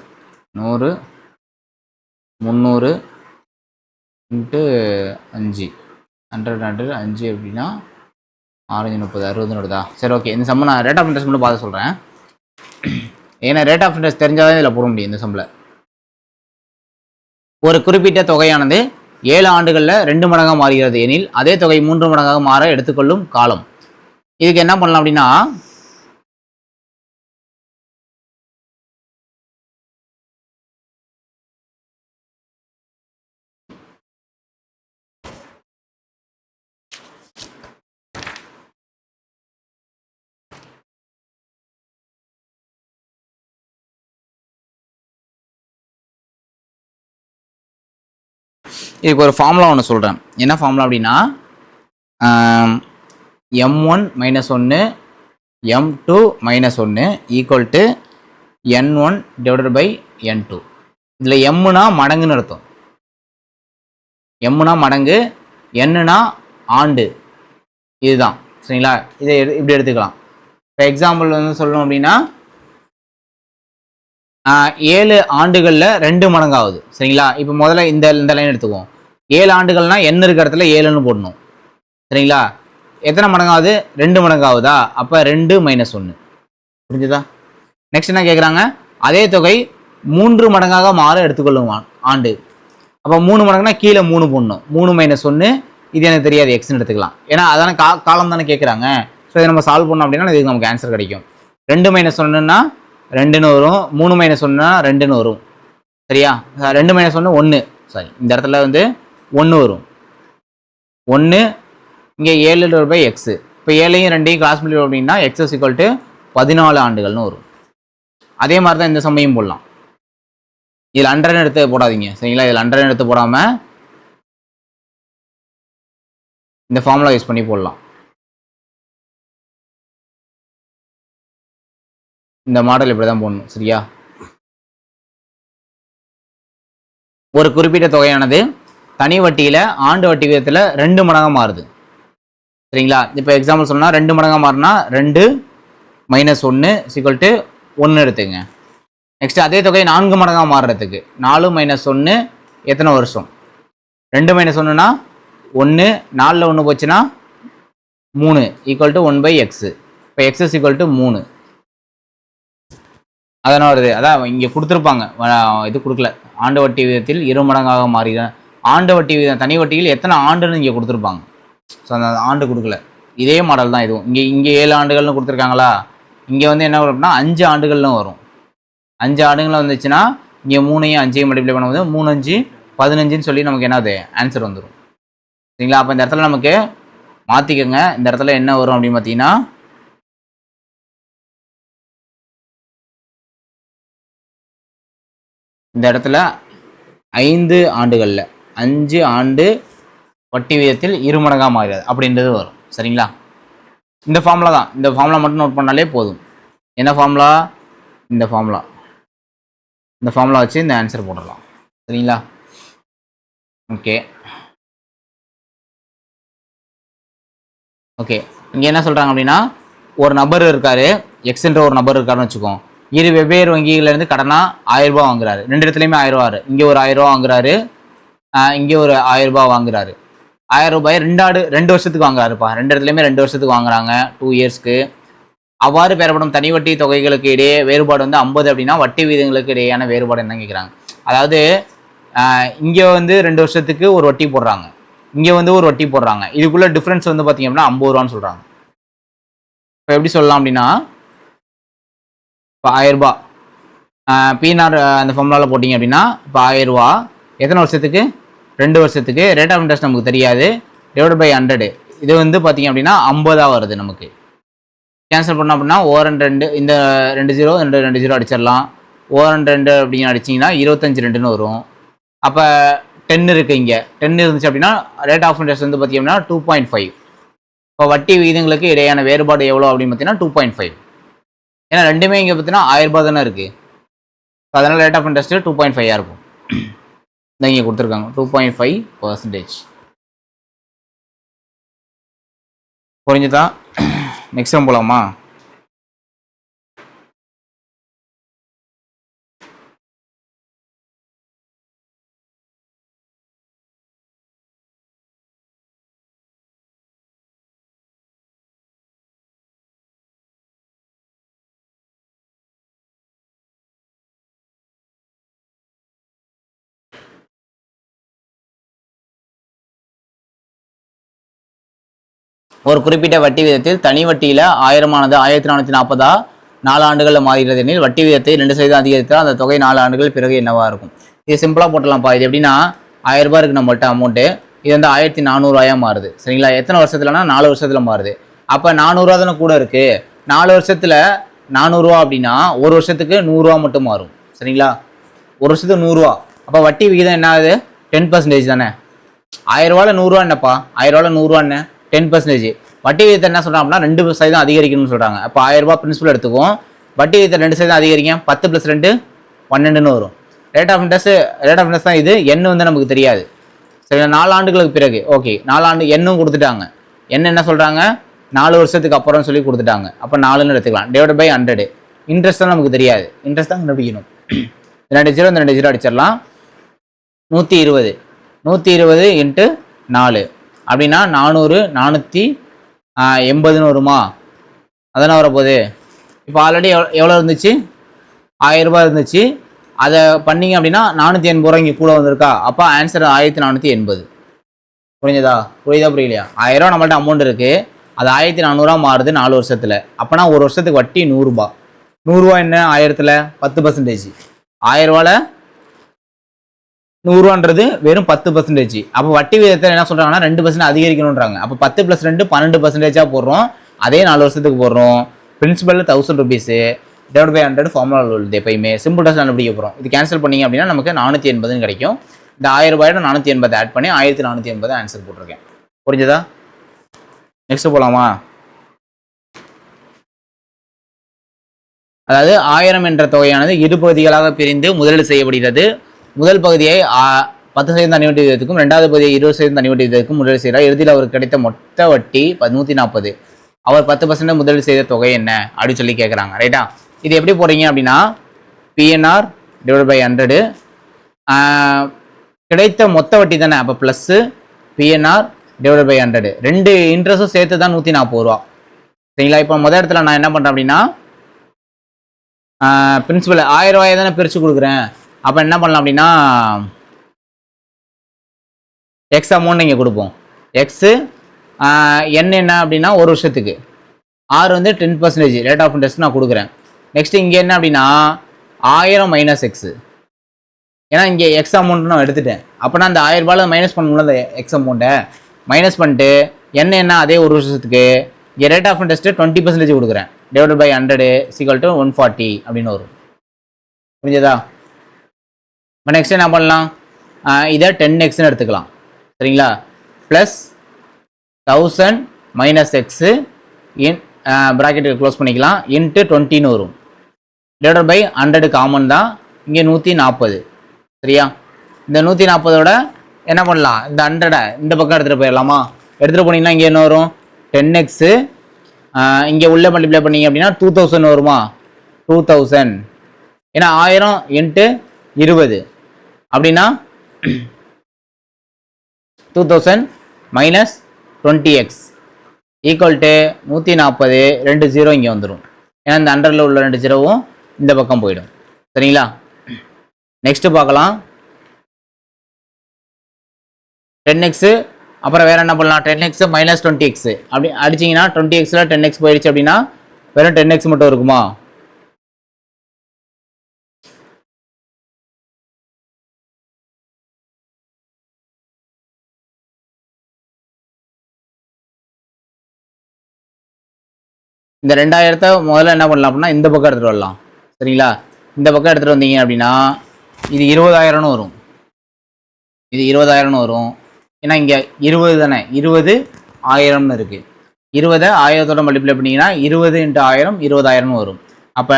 100 300 இன்ட்டு 5 100 5 அப்படின்னா 6 30 60 வருதா? சரி, ஓகே. இந்த சம்ம நான் ரேட் ஆஃப் இன்ட்ரெஸ்ட் மட்டும் பார்த்து சொல்கிறேன். ஏன்னா ரேட் ஆஃப் இன்ட்ரெஸ்ட் தெரிஞ்சாதான் இதில் போட முடியும். இந்த சம்மில் ஒரு குறிப்பிட்ட தொகையானது 7 ஆண்டுகளில் 2 மடங்காக மாறுகிறது எனில் அதே தொகை 3 மடங்காக மாற எடுத்துக்கொள்ளும் காலம். இதுக்கு என்ன பண்ணலாம் அப்படின்னா இதுக்கு ஒரு ஃபார்முலா ஒன்று சொல்கிறேன். என்ன ஃபார்முலா அப்படின்னா M1 - 1 M2 - 1 equal to N1 / N2. இதில் எம்னா மடங்குன்னு அர்த்தம். எம்னா மடங்கு, என்னன்னா ஆண்டு, இதுதான், சரிங்களா? இதை இப்படி எடுத்துக்கலாம். இப்போ எக்ஸாம்பிள் வந்து சொல்லணும் அப்படின்னா 7 ஆண்டுகளில் 2 மடங்கு ஆகுது, சரிங்களா? இப்போ முதல்ல இந்த லைன் எடுத்துக்குவோம். 7 ஆண்டுகள்னா என்ன இருக்க இடத்துல 7ன்னு போடணும், சரிங்களா? எத்தனை மடங்காவது? 2 மடங்கு ஆகுதா? அப்போ 2 - 1. புரிஞ்சுதா? நெக்ஸ்ட் என்ன கேட்குறாங்க? அதே தொகை 3 மடங்காக மாற எடுத்துக்கொள்ளும் ஆண்டு. அப்போ 3 மடங்குனா கீழே 3 போடணும். 3 - 1 இது எனக்கு தெரியாது, எக்ஸ்ன்னு எடுத்துக்கலாம். ஏன்னா அதான காலம் தானே கேட்குறாங்க. ஸோ இதை நம்ம சால்வ் பண்ணோம் அப்படின்னா இதுக்கு நமக்கு ஆன்சர் கிடைக்கும். 2 - 1ன்னா 2ன்னு வரும். 3 - 1ன்னா 2ன்னு வரும். சரியா? 2 - 1 1. சாரி, இந்த இடத்துல வந்து 1 வரும். 1 இங்கே 7/x. இப்போ 7ஐயும் 2ஐயும் கிராஸ் பண்ணி அப்படின்னா x = 14 ஆண்டுகள்னு வரும். அதே மாதிரி தான் இந்த சமயம் போடலாம். இதில் 100 எடுத்து போடாதீங்க, சரிங்களா? இதில் 100 எடுத்து போடாமல் இந்த ஃபார்முலா யூஸ் பண்ணி போடலாம். இந்த மாடல் இப்படி தான் போடணும், சரியா? ஒரு குறிப்பிட்ட தொகையானது தனி வட்டியில் ஆண்டு வட்டி விகிதத்தில் 2 மடங்காக மாறுது, சரிங்களா? இப்போ எக்ஸாம்பிள் சொன்னால் 2 மடங்காக மாறினா 2 - 1 = 1 எடுத்துங்க. நெக்ஸ்ட் அதே தொகை 4 மடங்காக மாறுறதுக்கு 4 - 1 எத்தனை வருஷம்? 2 - 1னா 1, 4ல் 1 போச்சுன்னா 3 = 1/x. இப்போ x = 3. அதனால் வருது. அதான் இங்கே கொடுத்துருப்பாங்க, இது கொடுக்கல. ஆண்டு வட்டி விகிதத்தில் 2 மடங்காக மாறிதான். ஆண்டு வட்டி விகிதம் தனி வட்டியில் எத்தனை ஆண்டுன்னு இங்கே கொடுத்துருப்பாங்க. ஸோ அந்த ஆண்டு கொடுக்கல. இதே மாடல் தான் இதுவும். இங்கே 7 ஆண்டுகள்னு கொடுத்துருக்காங்களா? இங்கே வந்து என்ன வரும்னா 5 ஆண்டுகள்னு வரும். 5 ஆண்டுகள் வந்துச்சுன்னா இங்கே 3ஐயும் 5ஐயும் மல்டிப்ளை பண்ணும்போது 3 - 5 = 15ன்னு சொல்லி நமக்கு என்னது ஆன்சர் வந்துடும், சரிங்களா? அப்போ இந்த இடத்துல நமக்கு மாற்றிக்கோங்க. இந்த இடத்துல என்ன வரும் அப்படின்னு பார்த்தீங்கன்னா இந்த இடத்துல 5 ஆண்டுகளில் 5 ஆண்டு வட்டி விகிதத்தில் 2 மடங்காக மாறியது அப்படின்றது வரும், சரிங்களா? இந்த ஃபார்முலா தான். இந்த ஃபார்முலா மட்டும் நோட் பண்ணாலே போதும். என்ன ஃபார்முலா? இந்த ஃபார்முலா. இந்த ஃபார்முலா வச்சு இந்த ஆன்சர் போடலாம், சரிங்களா? ஓகே ஓகே இங்கே என்ன சொல்கிறாங்க அப்படின்னா, ஒரு நபர் இருக்காரு, எக்ஸ்ன்ற ஒரு நபர் இருக்காருன்னு வச்சுக்கோம். இரு வெவ்வேறு வங்கிகளிலிருந்து கடனா 1000 ரூபாய் வாங்குறாரு. 2 இடத்துலையுமே 1000 ரூபா. இங்கே ஒரு 1000 ரூபா வாங்குறாரு, இங்கே ஒரு 1000 ரூபாய் வாங்குறாரு. 1000 ரூபாய் 2 வருஷத்துக்கு வாங்குறாருப்பா. 2 இடத்துலையுமே 2 வருஷத்துக்கு வாங்குறாங்க, 2 இயர்ஸ்க்கு. அவ்வாறு பெறப்படும் தனி வட்டி தொகைகளுக்கு இடையே வேறுபாடு வந்து 50 அப்படின்னா வட்டி விகிதங்களுக்கு இடையேயான வேறுபாடு என்ன கேட்குறாங்க. அதாவது இங்கே வந்து 2 வருஷத்துக்கு ஒரு வட்டி போடுறாங்க, இங்கே வந்து ஒரு வட்டி போடுறாங்க. இதுக்குள்ள டிஃப்ரென்ஸ் வந்து பார்த்தீங்க அப்படின்னா 50 ரூபான்னு சொல்கிறாங்க. இப்போ எப்படி சொல்லலாம் அப்படின்னா, இப்போ 1000 ரூபாய் பிஆர் அந்த ஃபார்முலாவில் போட்டிங்க அப்படின்னா இப்போ 1000 ரூபா எத்தனை வருஷத்துக்கு? 2 வருஷத்துக்கு. ரேட் ஆஃப் இன்ட்ரெஸ்ட் நமக்கு தெரியாது, /100. இது வந்து பார்த்தீங்க அப்படின்னா 50 வருது. நமக்கு கேன்சல் பண்ணோம் அப்படின்னா 2 இந்த 2 0 2 0 அடிச்சிடலாம். 2 அப்படின்னு அடிச்சிங்கன்னா 25/2ன்னு வரும். அப்போ 10 இருக்குது, இங்கே 10 இருந்துச்சு அப்படின்னா ரேட் ஆஃப் இன்ட்ரெஸ்ட் வந்து பார்த்தீங்கன்னா 2.5. இப்போ வட்டி விகிதங்களுக்கு இடையான வேறுபாடு எவ்வளோ அப்படின்னு பார்த்தீங்கன்னா 2.5. ஏன்னா ரெண்டுமே இங்கே பார்த்தீங்கன்னா 1000 ரூபாய் தானே இருக்குது. அதனால் ரேட் ஆஃப் இன்ட்ரெஸ்ட் 2.5 இருக்கும். இதை இங்கே கொடுத்துருக்காங்க 2.5%. புரிஞ்சுதா? நெக்ஸ்ட் போகலாமா? ஒரு குறிப்பிட்ட வட்டி விதத்தில் தனி வட்டியில் 1000ஆனது 1440 4 ஆண்டுகளில் மாறுகிறது எனில் வட்டி விதத்தை 2% அதிகரித்தால் அந்த தொகை 4 ஆண்டுகள் பிறகு என்னவா இருக்கும்? இது சிம்பிளாக போட்டலாம்ப்பா. இது எப்படின்னா 1000 ரூபாய் இருக்குது நம்மள்ட்ட அமௌண்ட்டு. இது வந்து 1400 ரூபாயா மாறுது, சரிங்களா? எத்தனை வருஷத்துலனா 4 வருஷத்துல மாறுது. அப்போ 400 ரூபா தானே கூட இருக்குது. 4 வருஷத்துல 400 ரூபா அப்படின்னா ஒரு வருஷத்துக்கு 100 ரூபா மட்டும் மாறும், சரிங்களா? ஒரு வருஷத்துக்கு 100 ரூபா. அப்போ வட்டி விகிதம் என்ன ஆகுது? 10% தானே. 1000 ரூபாயில் 100 ரூபா என்னப்பா? 1000 ரூபாயில் 100 ரூபா என்ன? 10%. வட்டி விகிதத்தை என்ன சொல்கிறாங்க அப்படின்னா 2% அதிகரிக்கணும்னு சொல்கிறாங்க. அப்போ 1000 ரூபாய் பிரின்சிபல் எடுத்துக்கும். வட்டி விகிதத்தை 2% அதிகரிக்கும். 10 + 2 12ன்னு வரும். ரேட் ஆஃப் இன்ட்ரெஸ்ட் தான் இது. எண்ணு வந்து நமக்கு தெரியாது, சரி. 4 ஆண்டுகளுக்கு பிறகு ஓகே, 4 ஆண்டு எண்ணும் கொடுத்துட்டாங்க. என்ன சொல்கிறாங்க? 4 வருஷத்துக்கு அப்புறம் சொல்லி கொடுத்துட்டாங்க. அப்போ 4ன்னு எடுத்துக்கலாம். /100. இன்ட்ரெஸ்ட் தான் நமக்கு தெரியாது, இன்ட்ரெஸ்ட் தான் கண்டுபிடிக்கணும். 2 0 2 0 அடிச்சிடலாம். 120 × 4 அப்படின்னா 400 480ன்னு வருமா? அதானே வரப்போகுது. இப்போ ஆல்ரெடி எவ்வளோ இருந்துச்சு? 1000 ரூபாய் இருந்துச்சு. அதை பண்ணீங்க அப்படின்னா 480 இங்கே கூட வந்திருக்கா. அப்போ ஆன்சர் 1480. புரிஞ்சதா புரியலையா? 1000 நம்மள்ட்ட அமௌண்ட் இருக்குது, அது 1400 மாறுது 4 வருஷத்தில். அப்போனா ஒரு வருஷத்துக்கு வட்டி 100 ரூபா. 100 ரூபா என்ன 1000ல் 10%. 1000 ரூபாயில் 100 ரூபான்றது வெறும் 10%. அப்போ வட்டி விகிதத்தை என்ன சொல்கிறாங்கன்னா 2% அதிகரிக்கணுன்றாங்க. அப்போ 10 + 2 12% போடுறோம். அதே 4 வருஷத்துக்கு போடுறோம். Principal 1000 rupees divide by 100 formula உள்ளது. எப்பயுமே சிம்பிள் டெஸ்ட் கண்டுபிடிக்க போகிறோம். இது கேன்சல் பண்ணிங்க அப்படின்னா நமக்கு 480 கிடைக்கும். இந்த 1000 ரூபாயோட 480 ஆட் பண்ணி 1480 ஆன்சர் போட்டிருக்கேன். புரிஞ்சதா? நெக்ஸ்ட் போகலாமா? அதாவது 1000 என்ற தொகையானது இரு பகுதிகளாக பிரிந்து முதலீடு செய்யப்படுகிறது. முதல் பகுதியை 10% தனி வட்டி விகிதத்துக்கும், ரெண்டாவது பகுதியை 20% தனி வட்டி விகிதத்துக்கும் முதலீடு செய்கிறார். இறுதியில் அவருக்கு கிடைத்த மொத்த வட்டி 140. அவர் 10% முதலீடு செய்த தொகை என்ன அப்படின்னு சொல்லி கேட்குறாங்க. ரைட்டா? இது எப்படி போடுறீங்க அப்படின்னா PNR டிவைட் பை 100 கிடைத்த மொத்த வட்டி தானே. அப்போ ப்ளஸ்ஸு PNR டிவைட் பை 100 ரெண்டு இன்ட்ரெஸ்ட்டும் சேர்த்து தான் 140 ரூபா. சரிங்களா? இப்போ முதல் இடத்துல நான் என்ன பண்ணுறேன் அப்படின்னா பிரின்சிபல் 1000 ரூபாயை தானே பிரித்து கொடுக்குறேன். அப்போ என்ன பண்ணலாம் அப்படின்னா எக்ஸ் அமௌண்ட் இங்கே கொடுப்போம். எக்ஸு என்ன அப்படின்னா ஒரு வருஷத்துக்கு, ஆர் வந்து 10% ரேட் ஆஃப் இன்ட்ரெஸ்ட் நான் கொடுக்குறேன். நெக்ஸ்ட் இங்கே என்ன அப்படின்னா 1000 மைனஸ் எக்ஸு. ஏன்னா இங்கே எக்ஸ் அமௌண்ட் நான் எடுத்துட்டேன். அப்போனா அந்த 1000 ரூபாயில் மைனஸ் பண்ணணும்ல அந்த எக்ஸ் அமௌண்ட்டை. மைனஸ் பண்ணிட்டு என்ன அதே ஒரு வருஷத்துக்கு இங்கே ரேட் ஆஃப் இன்ட்ரெஸ்ட்டு 20% கொடுக்குறேன். டிவைட் பை 100 = 140 அப்படின்னு வரும். புரிஞ்சதா? இப்போ நெக்ஸ்ட் என்ன பண்ணலாம், இதை 10xன்னு எடுத்துக்கலாம். சரிங்களா? Plus 1000 minus x in bracket close பண்ணிக்கலாம் இன்ட்டு 20ன்னு வரும். டிவைட் பை 100 காமன் தான், இங்கே 140. சரியா? இந்த 140ஓட என்ன பண்ணலாம், இந்த 100 இந்த பக்கம் எடுத்துகிட்டு போயிடலாமா? எடுத்துகிட்டு போனீங்கன்னா இங்கே என்ன வரும் 10x. இங்கே உள்ள மல்டிப்ளை பண்ணிங்க அப்படின்னா 2000 வருமா? 2000 ஏன்னா 1000 இன்ட்டு 20 அப்படின்னா 2000 மைனஸ் 20x ஈக்குவல் டு 140. 2 0 இங்கே வந்துடும். ஏன்னா இந்த 100ல் உள்ள 2 0வும் இந்த பக்கம் போயிடும். சரிங்களா? நெக்ஸ்ட் பார்க்கலாம் 10x. அப்புறம் வேற என்ன பண்ணலாம், 10x மைனஸ் 20x அப்படி அடிச்சிங்கன்னா 20xல 10x போயிடுச்சு அப்படின்னா வெறும் 10x மட்டும் இருக்குமா? இந்த 2000 முதல்ல என்ன பண்ணலாம் அப்படின்னா இந்த பக்கம் எடுத்துகிட்டு வரலாம். சரிங்களா? இந்த பக்கம் எடுத்துகிட்டு வந்தீங்க அப்படின்னா இது 20000 வரும். இது 20000 வரும். ஏன்னா இங்கே 20 தானே, 20 1000னு இருக்குது. 20 1000ஓட மல்டிப்ளை பண்ணிங்கன்னா 20 × 1000 20000 வரும். அப்போ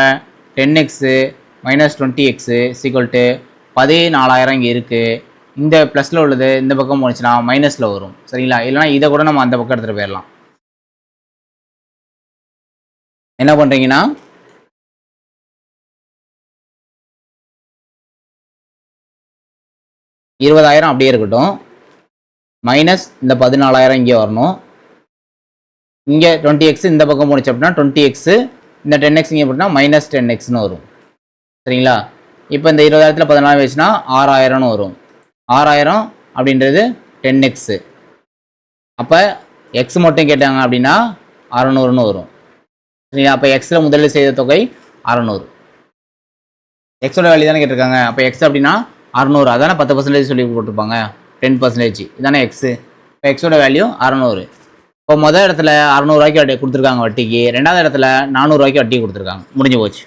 10x மைனஸ் 20x = 14000 இங்கே இருக்குது. இந்த ப்ளஸில் உள்ளது இந்த பக்கம் போச்சுன்னா மைனஸில் வரும். சரிங்களா? இல்லைனா இதை கூட நம்ம அந்த பக்கம் எடுத்துகிட்டு போயிடலாம். என்ன பண்ணுறீங்கன்னா 20000 அப்படியே இருக்கட்டும், மைனஸ் இந்த 14000 இங்கே வரணும். இங்கே 20x இந்த பக்கம் போணுச்சு அப்படின்னா 20x, இந்த 10x இங்கே போட்டுனா மைனஸ் 10xன்னு வரும். சரிங்களா? இப்போ இந்த 20000ல் 14 வச்சுன்னா 6000ன்னு வரும். 6000 அப்படின்றது 10x. அப்போ எக்ஸ் மட்டும் கேட்டாங்க அப்படின்னா 600ன்னு வரும். சரிங்களா? அப்போ எக்ஸில் முதலீடு செய்த தொகை 600. எக்ஸோட வேல்யூ தானே கேட்டிருக்காங்க. அப்போ எக்ஸ் அப்படின்னா 600. அதானே 10% சொல்லி போட்டிருப்பாங்க. 10% இதானே எக்ஸு. இப்போ எக்ஸோட வேல்யூ 600. இப்போ முதல் இடத்துல 600 ரூபாய்க்கு வட்டி கொடுத்துருக்காங்க வட்டிக்கு. ரெண்டாவது இடத்துல 400 ரூபாய்க்கு வட்டி கொடுத்துருக்காங்க. முடிஞ்சு போச்சு.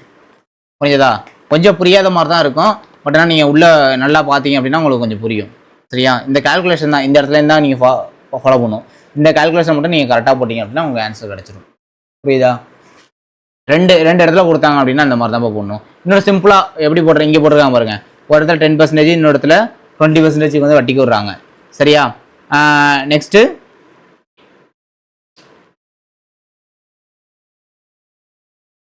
புரிஞ்சதா? கொஞ்சம் புரியாத மாதிரி தான் இருக்கும். பட் ஆனால் நீங்கள் உள்ளே நல்லா பார்த்தீங்க அப்படின்னா உங்களுக்கு கொஞ்சம் புரியும். சரியா? இந்த கால்குலேஷன் தான் இந்த இடத்துல இருந்தால் நீங்கள் ஃபாலோ பண்ணணும். இந்த கால்குலேஷன் மட்டும் நீங்கள் கரெக்டாக போட்டிங்க அப்படின்னா உங்களுக்கு ஆன்சர் கிடச்சிடும். புரியுதா? ரெண்டு இடத்துல கொடுத்தாங்க அப்படின்னா அந்த மாதிரி தான் போடணும். இன்னொரு சிம்பிளாக எப்படி போடுறேன், இங்கே போட்டிருக்காங்க பாருங்கள். ஒரு இடத்துல 10%, இன்னொரு இடத்துல 20% வந்து வட்டிக்கு விடுறாங்க. சரியா? நெக்ஸ்ட்டு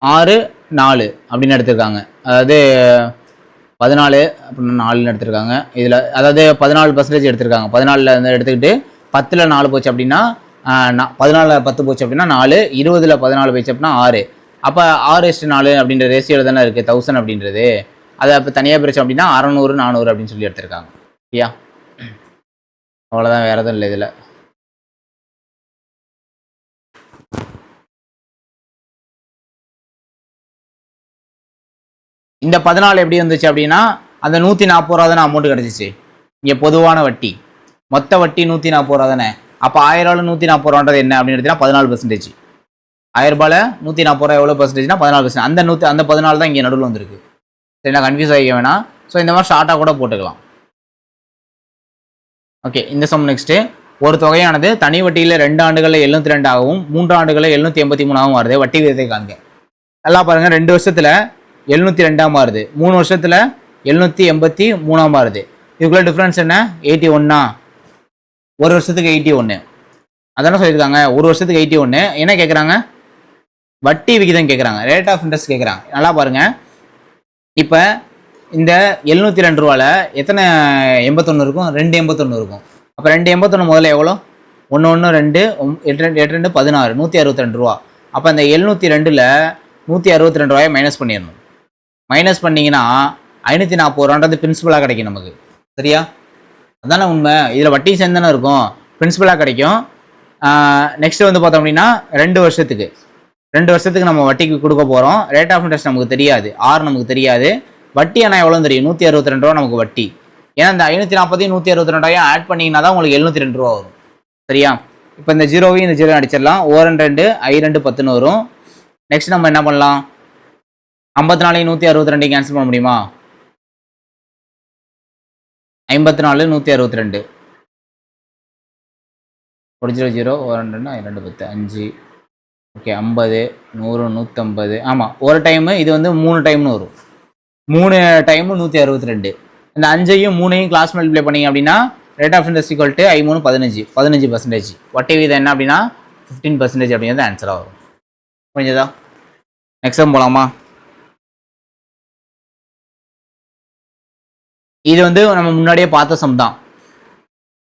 6 4 அப்படின்னு எடுத்திருக்காங்க. அதாவது 14 அப்படின்னு 4ன்னு எடுத்திருக்காங்க. இதில் அதாவது 14% எடுத்திருக்காங்க. 14ல் வந்து எடுத்துக்கிட்டு 10ல் 4 போச்சு அப்படின்னா 14ல் 10 போச்சு அப்படின்னா 4, 20ல் 14 போச்சு அப்படின்னா 6. அப்போ 6:4 அப்படின்ற ரேஷியோவில் தானே இருக்குது 1000 அப்படின்றது. அதை இப்போ தனியாக பிரித்தோம் அப்படின்னா 600 400 அப்படின்னு சொல்லி எடுத்திருக்காங்க. சரியா? அவ்வளோதான், வேறு எதுவும் இல்லை இதில். இந்த 14 எப்படி வந்துச்சு அப்படின்னா அந்த 140 ரூபா தானே அமௌண்ட் கிடச்சிச்சு. இங்கே பொதுவான வட்டி மொத்த வட்டி 140 ரூபா தானே. அப்போ 1000 ரூபாயில் 140 ரூபான்றது என்ன அப்படின்னு எடுத்தீங்கன்னா 14%. 1000 ரூபாயில் 140 ரூபா எவ்வளோ பர்சன்டேஜ்னா 14%. அந்த 14 தான் இங்கே நடுவில் வந்திருக்கு. சரிங்களா? கன்ஃபியூஸ் ஆகிக்க வேணாம். ஸோ இந்த மாதிரி ஷார்ட்டாக கூட போட்டுக்கலாம். ஓகே, இந்த சம் நெக்ஸ்ட்டு. ஒரு தொகையானது தனி வட்டியில் 2 ஆண்டுகளில் 72 ஆகவும் 3 ஆண்டுகளில் 783 ஆகவும் மாறுது. வட்டி விகிதத்தை காண்க. நல்லா பாருங்கள், 2 வருஷத்தில் 702 மாறுது, 3 வருஷத்தில் 783 மாறுது. இதுக்குள்ள டிஃப்ரென்ஸ் என்ன? 81. ஒரு வருஷத்துக்கு 81. அதானே சொல்லியிருக்காங்க. ஒரு வருஷத்துக்கு 81. என்ன கேட்குறாங்க? வட்டி விகிதம் கேட்குறாங்க, ரேட் ஆஃப் இன்ட்ரெஸ்ட் கேட்குறாங்க. நல்லா பாருங்க, இப்போ இந்த 702 ரூபாயில் எத்தனை 81 இருக்கும்? 281 இருக்கும். அப்போ 281 முதல்ல எவ்வளோ? 1 1 2 8 2 16 162 ரூபா. அப்போ அந்த 702ல் 162 ரூபாயை மைனஸ் பண்ணிடணும். மைனஸ் பண்ணிங்கன்னா 540 ரூபான்றது பிரின்சிபலாக கிடைக்கும் நமக்கு. சரியா? அதானே உண்மை. இதில் வட்டி சேர்ந்தானே இருக்கும், பிரின்சிபலாக கிடைக்கும். நெக்ஸ்ட் வந்து பார்த்தோம் அப்படின்னா 2 வருஷத்துக்கு நம்ம வட்டிக்கு கொடுக்க போகிறோம். ரேட் ஆஃப் இன்ட்ரெஸ்ட் நமக்கு தெரியாது, ஆர் நமக்கு தெரியாது. வட்டி ஆனால் எவ்வளோ தெரியும்? 162 ரூபா நமக்கு வட்டி. ஏன்னா இந்த 540 162 ஆட் பண்ணிங்கன்னா தான் உங்களுக்கு 702 ரூபா வரும். சரியா? இப்போ இந்த 0வையும் இந்த 0 அடிச்சிடலாம். 2 I2 10 வரும். நெக்ஸ்ட் நம்ம என்ன பண்ணலாம்? 54 162 கேன்சல் பண்ண முடியுமா? 54 162 ஒரு 0 0 2 2 10 5. ஓகே, 50 100 150. ஆமாம், ஒரு டைமு. இது வந்து 3 டைம்னு வரும். 3 டைமு 162. இந்த 5ஐயும் 3ஐயும் கிளாஸ் மல்டிப்ளை பண்ணிங்க அப்படின்னா rate of interest equal to I3 15%. வட்டி விகிதம் என்ன அப்படின்னா 15% அப்படிங்கிறது ஆன்சராக வரும். புரிஞ்சதா? நெக்ஸ்ட் டைம் போகலாமா? இது வந்து நம்ம முன்னாடியே பார்த்த சம் தான்.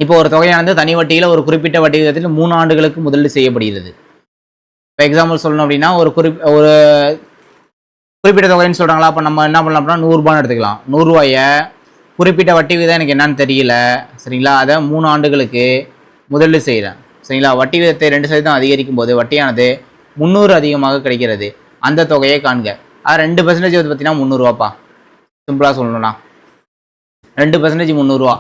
இப்போ ஒரு தொகையானது தனி வட்டியில் ஒரு குறிப்பிட்ட வட்டி விகிதத்தில் 3 ஆண்டுகளுக்கு முதலீடு செய்யப்படுகிறது. இப்போ எக்ஸாம்பிள் சொல்லணும் அப்படின்னா ஒரு குறிப்பிட்ட தொகைன்னு சொல்கிறாங்களா? அப்போ நம்ம என்ன பண்ணலாம் அப்படின்னா 100 ரூபான்னு எடுத்துக்கலாம். 100 ரூபாயை குறிப்பிட்ட வட்டி விகிதம் எனக்கு என்னன்னு தெரியல, சரிங்களா? அதை 3 ஆண்டுகளுக்கு முதலீடு செய்கிறேன். சரிங்களா? வட்டி விகிதத்தை 2% அதிகரிக்கும் போது வட்டியானது 300 அதிகமாக கிடைக்கிறது. அந்த தொகையை காண்க. 2% வந்து பார்த்தீங்கன்னா 300 ரூபாப்பா. சிம்பிளாக சொல்லணும்னா 2% 300 ரூபா.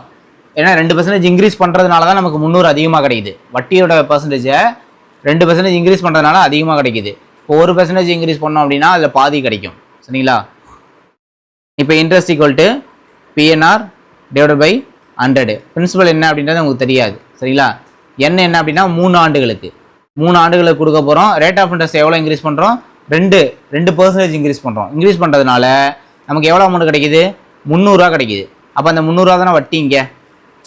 ஏன்னா 2% இன்க்ரீஸ் பண்ணுறதுனால தான் நமக்கு 300 அதிகமாக கிடைக்குது. வட்டியோட பர்சன்டேஜை 2% இன்க்ரீஸ் பண்ணுறதுனால அதிகமாக கிடைக்குது. இப்போ 1% இன்க்ரீஸ் பண்ணோம் அப்படின்னா அதில் பாதி கிடைக்கும். சரிங்களா? இப்போ interest equal to PNR divided by 100. Principal என்ன அப்படின்றது நமக்கு தெரியாது. சரிங்களா? என்ன அப்படின்னா 3 ஆண்டுகளுக்கு கொடுக்க போகிறோம். ரேட் ஆஃப் இன்ட்ரெஸ்ட் எவ்வளோ இன்க்ரீஸ் பண்ணுறோம்? 2% இன்க்ரீஸ் பண்ணுறோம். இன்க்ரீஸ் பண்ணுறதுனால நமக்கு எவ்வளோ அமௌண்ட் கிடைக்குது? 300 ரூபா கிடைக்குது. அப்போ அந்த 300 ரூபா தானே வட்டி. இங்கே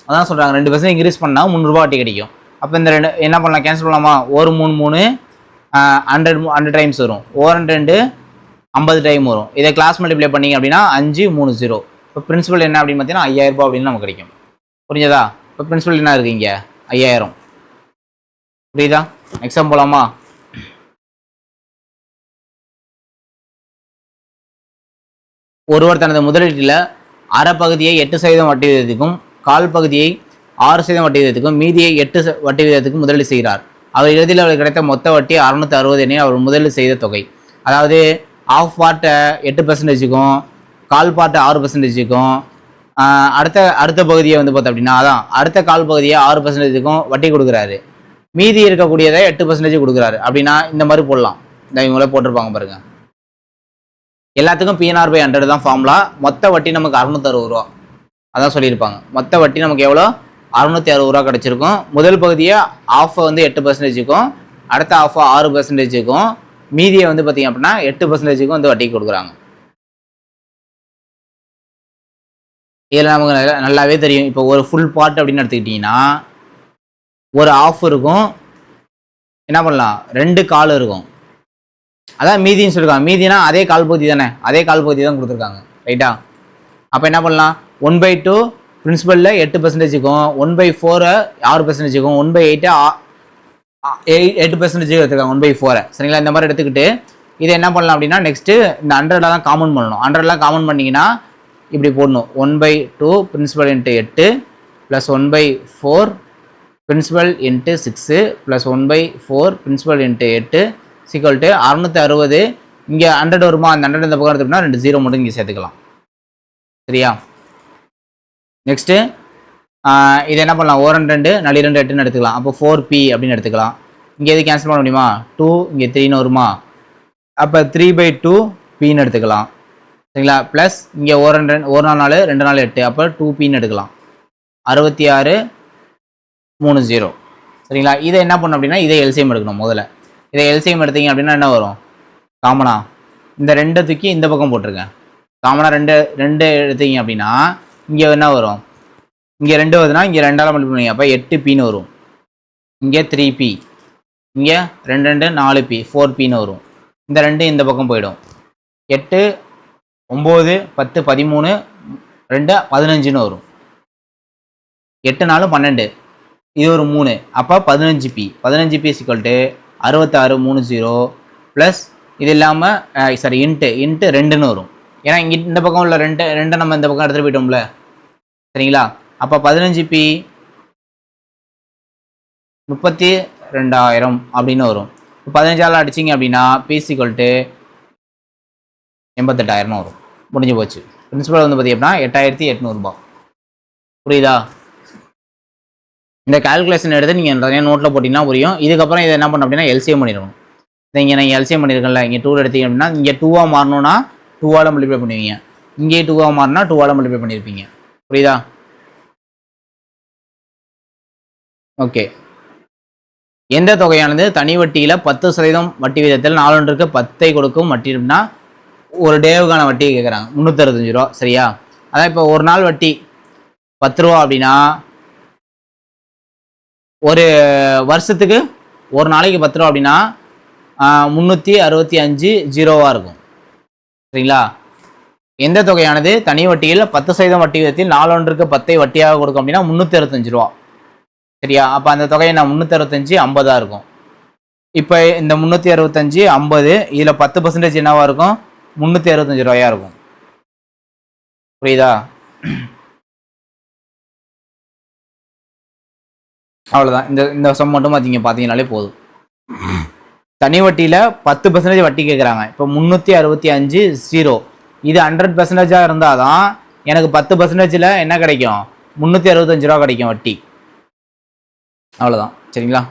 அதான் சொல்கிறாங்க, 2% இன்க்ரீஸ் பண்ணால் 300 ரூபா வட்டி கிடைக்கும். அப்போ இந்த என்ன பண்ணலாம்? கேன்சல் பண்ணலாமா? 1 3 3 100 டைம்ஸ் வரும். 2 50 டைம் வரும். இதை கிளாஸ் மல்டிப்ளை பண்ணிங்க அப்படின்னா 5 3 0. இப்போ பிரின்சிபல் என்ன அப்படின்னு பார்த்தீங்கன்னா 5000 ரூபாய் அப்படின்னு நமக்கு கிடைக்கும். புரிஞ்சதா? இப்போ பிரின்சிபல் என்ன இருக்குது இங்கே? 5000. புரியுதா? எக்ஸாம் போகலாமா? ஒருவர் தனது முதலீட்டில் அரை பகுதியை 8% வட்டி விகிதத்துக்கும், கால் பகுதியை 6% வட்டி விகிதத்துக்கும், மீதியை 8 வட்டி விகிதத்துக்கும் முதலீடு செய்கிறார். அவர் இறுதியில் அவருக்கு கிடைத்த மொத்த வட்டி 660 என அவர் முதலீடு செய்த தொகை. அதாவது ஆஃப் பார்ட் 8%க்கும், கால் பார்ட் 6%க்கும், அடுத்த பகுதியை வந்து பார்த்தோம் அப்படின்னா அதான் அடுத்த கால் பகுதியை 6%க்கும் வட்டி கொடுக்குறாரு. மீதி இருக்கக்கூடியதை 8% கொடுக்குறாரு. அப்படின்னா இந்த மாதிரி போடலாம். இந்த இவங்களே போட்டிருப்பாங்க பாருங்க. எல்லாத்துக்கும் PNR by 100 தான் ஃபார்முலா. மொத்த வட்டி நமக்கு 660 ரூபா. அதான் சொல்லியிருப்பாங்க. மொத்த வட்டி நமக்கு எவ்வளோ? 660 ரூபா கிடச்சிருக்கும். முதல் பகுதியை ஆஃபை வந்து 8%க்கும், அடுத்த ஆஃபை 6%க்கும், மீதியை வந்து பார்த்தீங்க அப்படின்னா 8%க்கும் வந்து வட்டி கொடுக்குறாங்க. இதில் நமக்கு நல்லாவே தெரியும். இப்போ ஒரு ஃபுல் பார்ட் அப்படின்னு எடுத்துக்கிட்டிங்கன்னா ஒரு ஆஃப் இருக்கும், என்ன பண்ணலாம்? 2 கால் இருக்கும். அதான் மீதின்னு சொல்லியிருக்காங்க. மீதினா அதே கால் பகுதி தானே, அதே கால் பகுதி தான் கொடுத்துருக்காங்க. ரைட்டா? அப்போ என்ன பண்ணலாம்? 1/2 பிரின்சிபலில் 8%க்கும், 1/4 6%க்கும், 1/8 8% எடுத்துக்காங்க. 1/4. சரிங்களா? இந்த மாதிரி எடுத்துக்கிட்டு இதை என்ன பண்ணலாம் அப்படின்னா நெக்ஸ்ட்டு இந்த 100 தான் காமன் பண்ணணும். 100 காமன் பண்ணிங்கன்னா இப்படி போடணும். 1/2 principal into 8 plus 1/4 principal into 6 plus 1/4 principal into 8 சிக்கல் டு 660. இங்கே 100 வருமா, அந்த 100 இந்த பக்கம் எடுத்தோம்னா 2 0 மட்டும் இங்கே சேர்த்துக்கலாம். சரியா? நெக்ஸ்ட்டு இது என்ன பண்ணலாம், 2 4 2 8ன்னு எடுத்துக்கலாம். அப்போ 4p அப்படின்னு எடுத்துக்கலாம். இங்கே எது கேன்சல் பண்ண முடியுமா, 2 இங்கே 3ன்னு வருமா, அப்போ 3/2 pன்னு எடுத்துக்கலாம். சரிங்களா? ப்ளஸ் இங்கே 1 4 2 4 8, அப்போ 2pன்னு எடுக்கலாம். 66 30. சரிங்களா? இதை என்ன பண்ணணும் அப்படின்னா இதை எல்சிஎம் எடுக்கணும். முதல்ல இதை எல்சிஎம் எடுத்தீங்க அப்படின்னா என்ன வரும், காமனா இந்த 2 தூக்கி இந்த பக்கம் போட்டிருக்கேன். காமனா 2 எடுத்தீங்க அப்படின்னா இங்கே என்ன வரும், இங்கே 2 வருதுன்னா இங்கே 2ஆல் மல்டிப்ளை பண்ணுவீங்க. அப்போ 8pன்னு வரும். இங்கே 3p, இங்கே 2 2 4p 4pன்னு வரும். இந்த 2 இந்த பக்கம் போயிடும். 8 9 10 13 2 15ன்னு வரும். 8 4 12, இது ஒரு 3, அப்போ 15p. 15p சிக்கல் டு 66 30 ப்ளஸ் இது இல்லாமல் சாரி இன்ட்டு 2ன்னு வரும். ஏன்னா இங்கே இந்த பக்கம் உள்ள 2 நம்ம இந்த பக்கம் எடுத்துகிட்டு போயிட்டோம்ல. சரிங்களா? அப்போ 15p 32,000 அப்படின்னு வரும். 15ஆல் அடிச்சிங்க அப்படின்னா p சிக்கல் டு 88,000 வரும். முடிஞ்சு போச்சு. பிரின்சிபல் வந்து பார்த்தீங்கன்னா 8,800 ரூபாய். புரியுதா? இந்த கால்குலேஷன் எடுத்து நீங்கள் நிறைய நோட்டில் போட்டிங்கன்னா புரியும். இதுக்கப்புறம் இதை என்ன பண்ணணும் அப்படின்னா எல்சிஎம் பண்ணிடணும். இங்கே நீங்கள் எல்சிஎம் பண்ணியிருக்கல, இங்கே 2 எடுத்தீங்க அப்படின்னா இங்கே 2ஆக மாறணும்னா 2ஆல் மல்டிப்ளை பண்ணுவீங்க. இங்கே 2ஆக மாறினா 2ஆல் மல்டிப்ளை பண்ணியிருப்பீங்க. புரியுதா? ஓகே. எந்த தொகையானது தனி வட்டியில் 10% வட்டி விகிதத்தில் 4 10 கொடுக்கும் வட்டினா ஒரு டேவுக்கான வட்டி கேட்குறாங்க. 365 ரூபா. சரியா? அதான் இப்போ ஒரு நாள் வட்டி 10 ரூபா அப்படின்னா ஒரு வருஷத்துக்கு ஒரு நாளைக்கு 10 ரூபா அப்படின்னா 365 ஜீரோவாக இருக்கும். சரிங்களா? எந்த தொகையானது தனி வட்டியில் 10% வட்டி விகிதத்தில் 4 10 வட்டியாக கொடுக்கும் அப்படின்னா 365 ரூபா. சரியா? அப்போ அந்த தொகையை நான் 365 50 இருக்கும். இப்போ இந்த 365 50, இதில் 10% என்னவா இருக்கும், 365 ரூபாயா இருக்கும். புரியுதா? அவ்வளோதான். இந்த சம் மட்டும் பார்த்தீங்கன்னாலே போதும். தனி வட்டியில் 10% வட்டி கேட்குறாங்க. இப்போ 365 0, இது 100% இருந்தால் தான் எனக்கு 10%ல் என்ன கிடைக்கும், 365 ரூபா கிடைக்கும் வட்டி. அவ்வளோதான். சரிங்களா?